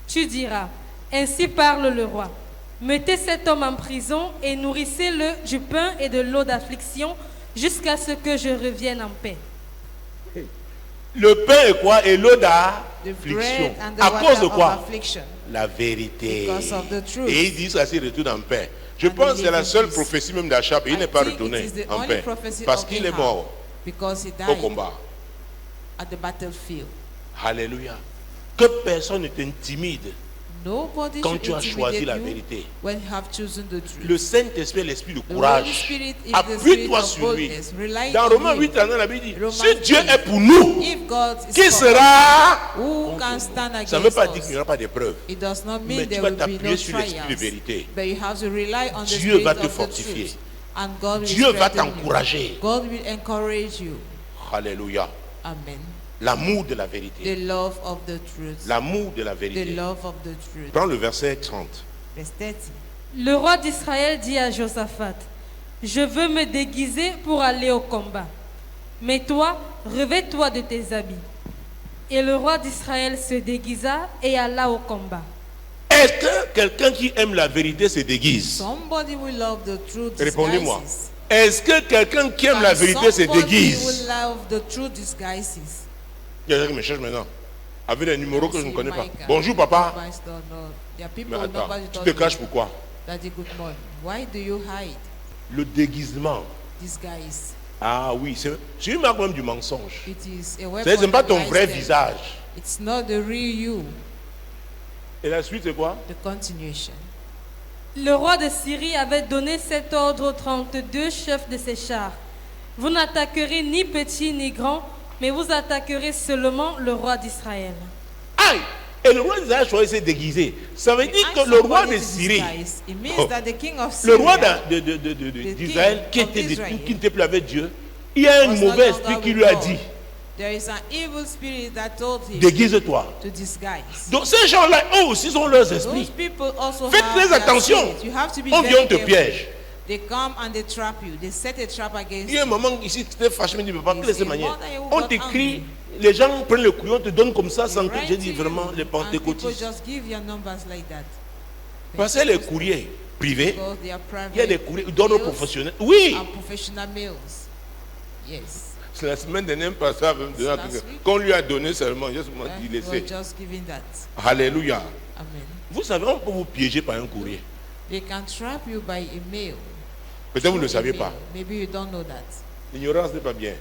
Tu diras, ainsi parle le roi. Mettez cet homme en prison et nourrissez-le du pain et de l'eau d'affliction jusqu'à ce que je revienne en paix. le pain est quoi? Et l'eau The d'affliction. bread and the À cause de water of quoi? affliction. La vérité. Because of the truth. Et il dit ça, il retourne en paix. Je And pense que he c'est la lives seule in peace. prophétie même d'Achab. Et il I n'est pas think retourné it is the en only paix. prophecy Parce of qu'il est Ahab. mort Because he au died combat. at the battlefield. Alléluia. Que personne ne t'intimide Nobody quand should tu as choisi la intimidate you vérité. when you have chosen the truth. Le Saint-Esprit est l'esprit de The Holy courage. Spirit is the spirit Appuie-toi of sur lui. boldness. Rely Dans on Romains him. 8, la Bible dit, Romans si Dieu 8, est pour nous, If God is qui for sera? us, who can stand Ça ne veut against pas dire qu'il us? n'y aura pas d'épreuve. It does not Mais mean tu there vas will be t'appuyer no sur l'esprit de trials. vérité. But you have to rely on the Dieu spirit va te of the fortifier. truth. And God will Dieu va strengthen you. t'encourager. God will encourage you. Alléluia. Amen. L'amour de la The vérité. love of the truth. L'amour de la The vérité. love of the truth. Prends le verset 30. Verse 30. Le roi d'Israël dit à Josaphat, je veux me déguiser pour aller au combat. Mais toi, revêt-toi de tes habits. Et le roi d'Israël se déguisa et alla au combat. Est-ce que quelqu'un qui aime la vérité se déguise? Somebody will love the truth Répondez-moi. disguises. Est-ce que quelqu'un qui aime la vérité se Somebody déguise? will love the truth disguises. Il y a quelqu'un qui me cherche maintenant. Avec des numéros que je ne See connais pas. Micah. Bonjour papa. Nobody's don't know. There are Mais people attends, nobody tu don't te know. caches pourquoi? Daddy, good morning. Why do you hide Le déguisement. disguise? Ah oui, c'est une marque même du mensonge. It is a Ce weapon. n'est pas ton against vrai them. visage. It's not the real you. Et la suite c'est quoi? The continuation. Le roi de Syrie avait donné cet ordre aux 32 chefs de ses chars. Vous n'attaquerez ni petit ni grand, mais vous attaquerez seulement le roi d'Israël. Aïe! Et le roi d'Israël choisit de se déguiser. Ça veut dire que Ask le roi somebody de to Syrie, disguise. It means Oh. that the king of le roi Syria, d'Israël qui of Israel, n'était plus avec Dieu, il y a un was no mauvais longer esprit qui with lui a God. dit, There is an evil spirit that told him déguise-toi. to disguise. Donc ces gens-là, eux aussi ont leurs esprits. Those people also Faites have très their attention. spirit. You have to be On very vient te careful. piège. They come and they trap you. They set a trap against Il y a un you. moment ici, tu t'es fâché, mais tu ne peux pas It's de cette a manière. mother who On got t'écrit, angry. les gens prennent le couillon, te donnent comme ça sans que Right j'ai to dit you, vraiment les and people pentecôtistes. just give your numbers like that. Passez les courriers privés, Because they are private il y a des courriers d'ordre mails professionnel. Oui, and professional mails. Yes. c'est la semaine dernière passée, Last week. qu'on lui a donné seulement, juste m'a dit We're laissez. just giving that. Alléluia. Amen. Vous savez, on peut vous piéger par un courrier. They can trap you by a mail. Peut-être vous ne le Through saviez email. pas. Maybe you don't know that. L'ignorance n'est pas bien.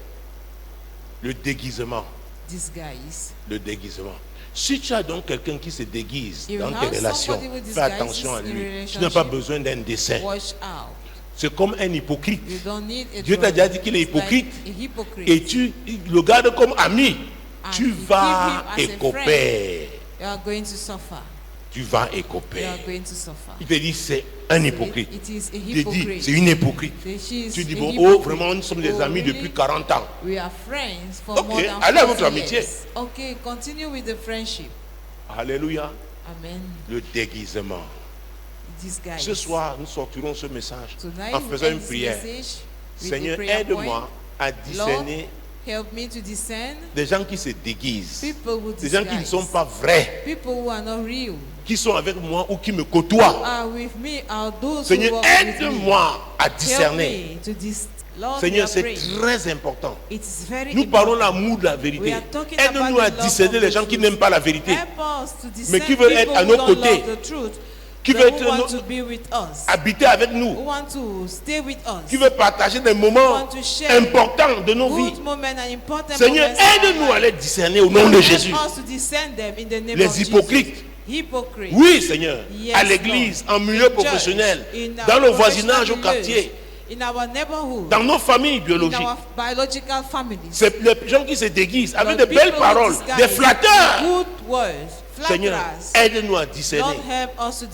Le déguisement. Disguise. Le déguisement. Si tu as donc quelqu'un qui se déguise If dans you tes have relations, somebody who fais disguises attention à in lui. Tu relationship, n'as pas besoin d'un dessin. Watch out. C'est comme un hypocrite. You don't need a Dieu t'a drawing. déjà dit qu'il est It's like hypocrite. a hypocrite. Et tu le gardes comme ami. And Tu you vas give him as a écoper. You are going to suffer. Tu vas You écoper. are going to suffer. Il te dit c'est un hypocrite. It is a Il te dit hypocrite. c'est une hypocrite. She is Tu dis a bon, oh hypocrite. vraiment nous sommes des Oh, amis really? depuis 40 ans. We are friends for Ok, more than allez à 40 votre amitié. years. Okay, continue with the friendship. Alléluia. Amen. Le déguisement. Disguise. Ce soir, nous sortirons ce message Tonight en we faisant end une this prière. message with Seigneur, a prayer aide-moi point. à discerner Help me to discern des gens qui se déguisent, people who des gens qui ne disguise. sont pas vrais, People who are not real. qui sont avec moi ou qui me côtoient. Are with me are those Seigneur, who walk with me. aide-moi à Help discerner. me to Lord, Seigneur, we c'est are praying. très important. It's very Nous parlons important. l'amour de la We vérité. are talking Aide-nous about à the love discerner of les the gens qui truth. n'aiment pas la vérité, Help us to discern mais qui veulent people être à who nos don't côtés, love the truth, qui but veulent who être want nos- to be with us, habiter avec who nous, want to stay with us, qui veulent partager des moments want to share importants de nos vies. good moment and important Seigneur, moments in our aide-nous à life. les discerner au nom de Jésus. Help us to discern them in the name Les of hypocrites. Jesus. Hypocrites. Oui, Seigneur, Yes, à l'église, en milieu In professionnel, church, in our dans le professional voisinage au milieux, quartier, in our neighborhood, dans nos familles in biologiques. our biological families. C'est les gens qui se déguisent avec The de belles people who paroles, disguise des flatteurs. Good words, Seigneur, flatterers. aide-nous à discerner Lord, help us to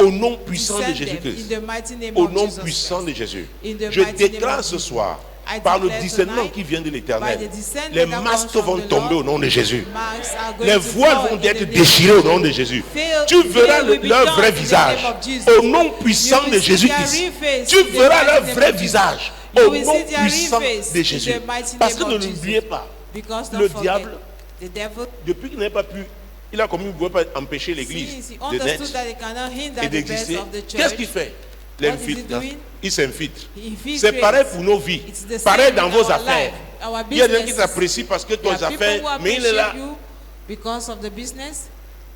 au nom puissant de discern them in Jésus-Christ. the mighty name Au of nom Jesus puissant de Christ. Jésus. In the Je mighty name déclare of ce Jesus. soir, I par le declare discernement tonight, qui vient de by l'Éternel, the discernment les that masques comes from vont the tomber Lord, au nom de Jésus. Marks are going Les to voiles fall vont in the être name of déchirées au Jesus. nom de Jésus. Veil- Tu verras veil will be leur torn vrai in the visage name of Jesus. au nom puissant You de will see their Jésus-Christ. real face Tu in the verras mighty leur name vrai of Jesus. visage You au will nom see their real puissant face de in Jésus. the mighty Parce que name ne of Jesus. l'oubliez pas, Because le don't forget, diable, the devil, depuis qu'il n'avait pas pu, il a comme il ne pouvait pas empêcher l'église since he de understood naître that he cannot hinder et the birth d'exister. of the Qu'est-ce qu'il church, fait? What is he L'infiltre. doing? Il s'infiltre. he C'est filtrates. pareil pour nos vies. It's the Pareil same dans in vos our affaires. life, our Il y a des gens qui businesses. t'apprécient parce que There tes are people affaires, who mais il est là. appreciate you because of the business,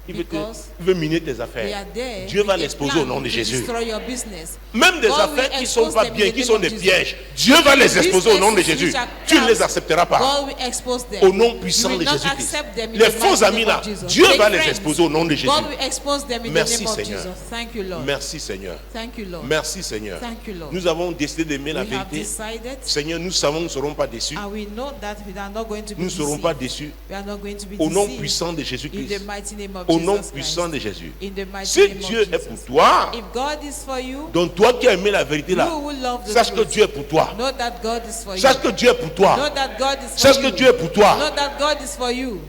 Il veut, Because il veut miner tes they affaires. are there Dieu va with a l'exposer plan au nom de to Jésus. destroy your business. Même des God affaires will qui ne sont expose pas them in bien, the qui name sont of des Jesus. pièges, Dieu va les exposer au nom de Businesses Jésus. which are Tu ne les traps, accepteras pas. God will expose them. Au nom puissant You de will not Jésus-Christ. accept them in Les the faux mighty amis name là, of Jesus. Dieu Fake va les friends, exposer au nom de Jésus. God will expose them in Merci, the name of Seigneur. Jesus. Thank you, Lord. Merci Seigneur. Thank you, Lord. Merci Seigneur. Thank you, Lord. Nous avons décidé d'aimer la We have vérité. decided, Seigneur, nous savons que nous ne serons pas déçus. and we know that we are not going to be Nous ne serons pas deceived. déçus. We are not going to be Au nom deceived. puissant de In Jésus-Christ. the mighty name of Au nom Jesus puissant Christ. de Jésus. In the mighty Si name Dieu of est Jesus. pour toi, If God is for you, donc toi qui as aimé la vérité là, you will love the sache que truth. Dieu est pour toi. Know that God is for you. Sache que Dieu est pour Know toi. that God is for Sache you. que Dieu est pour toi. Know that God is for you.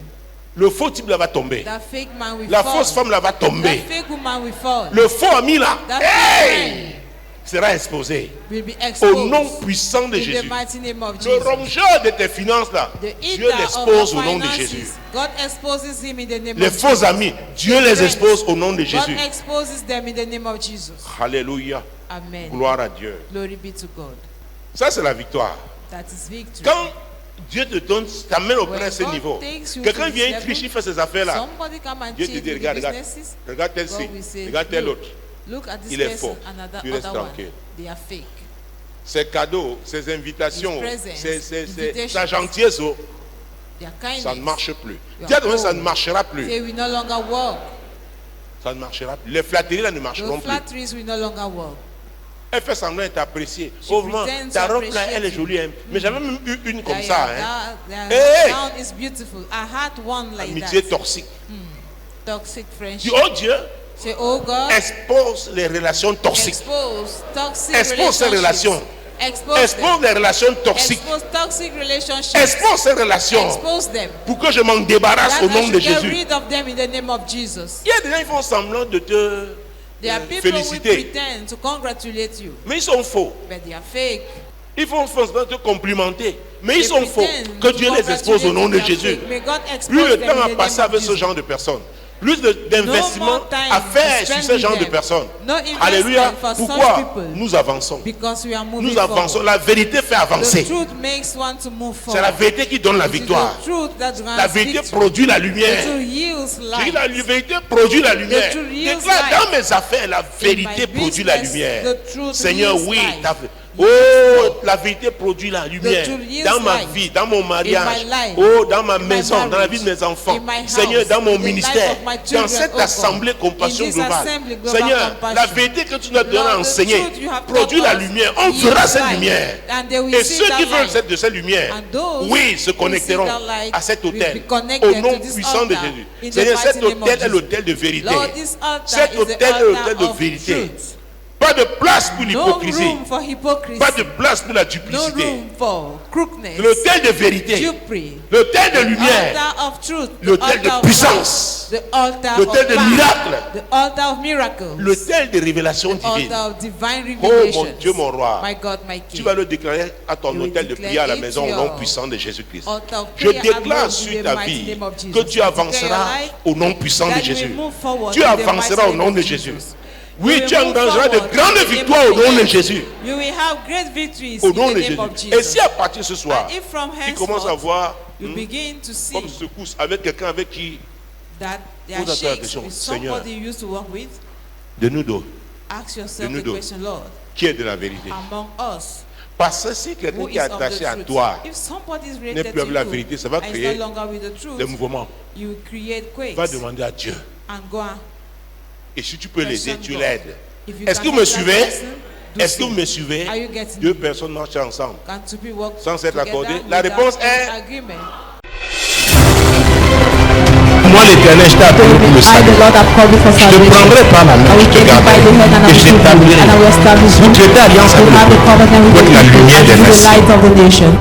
Le faux type là va tomber. That fake man will La fall. fausse femme là va tomber. That fake woman will fall. Le faux ami là, That hey, sera exposé. will be Au exposed. nom puissant de In the Jésus. mighty name of Le Jesus. rongeur de tes finances là, The Dieu eater of l'expose our au nom de finances, Jésus. God exposes him in the name Les of faux Jesus. amis, Dieu les Friends, expose au nom de God Jésus. exposes them in the name of Jesus. Alléluia. Amen. Gloire à Dieu. Glory be to God. Ça c'est la victoire. That is victory. Quand Dieu te donne, t'amène au When à ce God niveau. takes you Quelqu'un to vient, this il triche, level, il fait ses affaires là. Somebody come and Dieu te cheat dit, with regarde, the regarde, businesses. regarde tel God ci, will say, regarde tel look, autre. look at this Il est person faux. and Tu restes other one. tranquille. They are fake. Ses cadeaux, ses invitations, His presence, sa invitations. gentillesse, oh, Their kindness. ça ne marche plus. You Dis à are ton voisin, ça cold. ne marchera plus. They will no longer work. Ça ne marchera plus. Les flatteries là ne marcheront Those plus. flatteries will no longer work. Elle fait semblant de t'apprécier. She Oh, vraiment, pretends ta to robe là, appreciate elle est you. jolie. Hein. Mais j'avais même eu une comme That ça. your- Hein. that Hey! gown is beautiful. I had one like Amitié that. toxique. Toxic Dis, friendship. oh Dieu, Say, oh God, expose les relations toxiques. expose toxic Expose ces relationships. relations. Expose Expose them. les relations toxiques. Expose toxic relationships. Expose ces relations Expose them. pour que je m'en débarrasse That au nom I de should get Jésus. rid of them in the name of Jesus. Il y a des gens qui font semblant de te There are people who féliciter. pretend to congratulate you, Mais ils sont faux. but they are fake. Ils font semblant de te complimenter. Mais ils They sont faux. pretend Que to Dieu les expose au nom de congratulate you, they are Jésus. fake. May God expose Plus le them temps in a the passé name of avec ce Jesus. genre de personnes, plus d'investissement more time à faire to sur spend ce with genre de them. personnes. No investment Alléluia. for such Pourquoi people. nous avançons? Because we are moving Nous avançons. forward. La vérité fait The avancer. truth makes one to move C'est la forward. vérité qui donne la It is victoire. the truth that grants La vérité victory. produit la The lumière. truth yields J'ai dit, light. la vérité produit la lumière. truth yields Déclare light. dans mes affaires, la vérité my produit la business, lumière. the truth Seigneur, yields oui, light. oh, la vérité produit la lumière. truth yields Dans ma light. vie, dans mon mariage, In my life, oh, dans ma in my maison, dans la marriage, vie de mes enfants. in my house, Seigneur, dans mon in the life ministère, of my dans children, cette oh God. assemblée compassion In this globale. assembly, global Seigneur, compassion. la vérité que tu nous as donné à Lord, the enseigner truth you have produit taught la us lumière. On yields verra cette light. lumière. And they will Et see ceux that qui veulent light. de cette lumière, And those oui, se who connecteront see that light à cet will autel. be connected Au nom to this puissant de altar. Jésus. In the Seigneur, cet mighty name of autel est Jesus. l'autel de vérité. Lord, this altar Cet is the autel est l'autel altar de of vérité. truth. Pas de place pour No l'hypocrisie. room for hypocrisy. Pas de place pour la No duplicité. room for crookedness. L'autel de vérité. Dupery. L'autel de lumière. Altar of truth. The L'autel de altar of puissance. light. The altar L'autel of de power. miracle. The altar of miracles. L'autel de révélation divine. Altar of divine Oh revelations. mon Dieu, mon roi. My God, my Tu King. vas le déclarer à ton You will hôtel de declare prière à la it maison au to nom your puissant de Jésus-Christ. Altar of Je prayer at déclare home in sur the ta mighty vie name of Jesus. que tu Declare avanceras your life, au nom puissant de that you Jésus. will move forward Tu in the avanceras mighty au nom name de of Jésus. Jesus. Oui, You tu will move engageras de forward in grandes the name victoires of au nom de Jesus. Jésus. You will have great victories Au in nom the de name of Jésus. Jesus. Et si à partir de ce soir, And if from tu commences à henceforth voir you begin to see comme secousse avec quelqu'un avec qui that there are Pose-toi la shakes question, with Seigneur. somebody you used to work with, de nous deux, ask yourself nous the deux. question, Lord, qui est de la vérité. among us, Parce que si quelqu'un who qui is est of the attaché à truth? toi If somebody is n'est related plus to avec la you vérité, ça va and is créer no longer with the truth, des mouvements. you will create quakes Va demander à Dieu. and go and Et si tu peux l'aider, question tu God. l'aides. If you Est-ce que can vous me help that suivez? person, do Est-ce que so. vous me suivez? Are you getting Deux me? personnes marchent ensemble. Can two people work Sans s'être together accordés? La without réponse any est- agreement? Moi, l'Éternel, je t'ai appelé pour le I, the salut. Lord, have called you for Je te salvation. prendrai par la main, I will je te take you by the hand and I garderai, et will je keep you, t'établirai and I will establish pour you. traiter alliance You avec have le the peuple, covenant with pour the être la people lumière and des be the nations. light of the nation.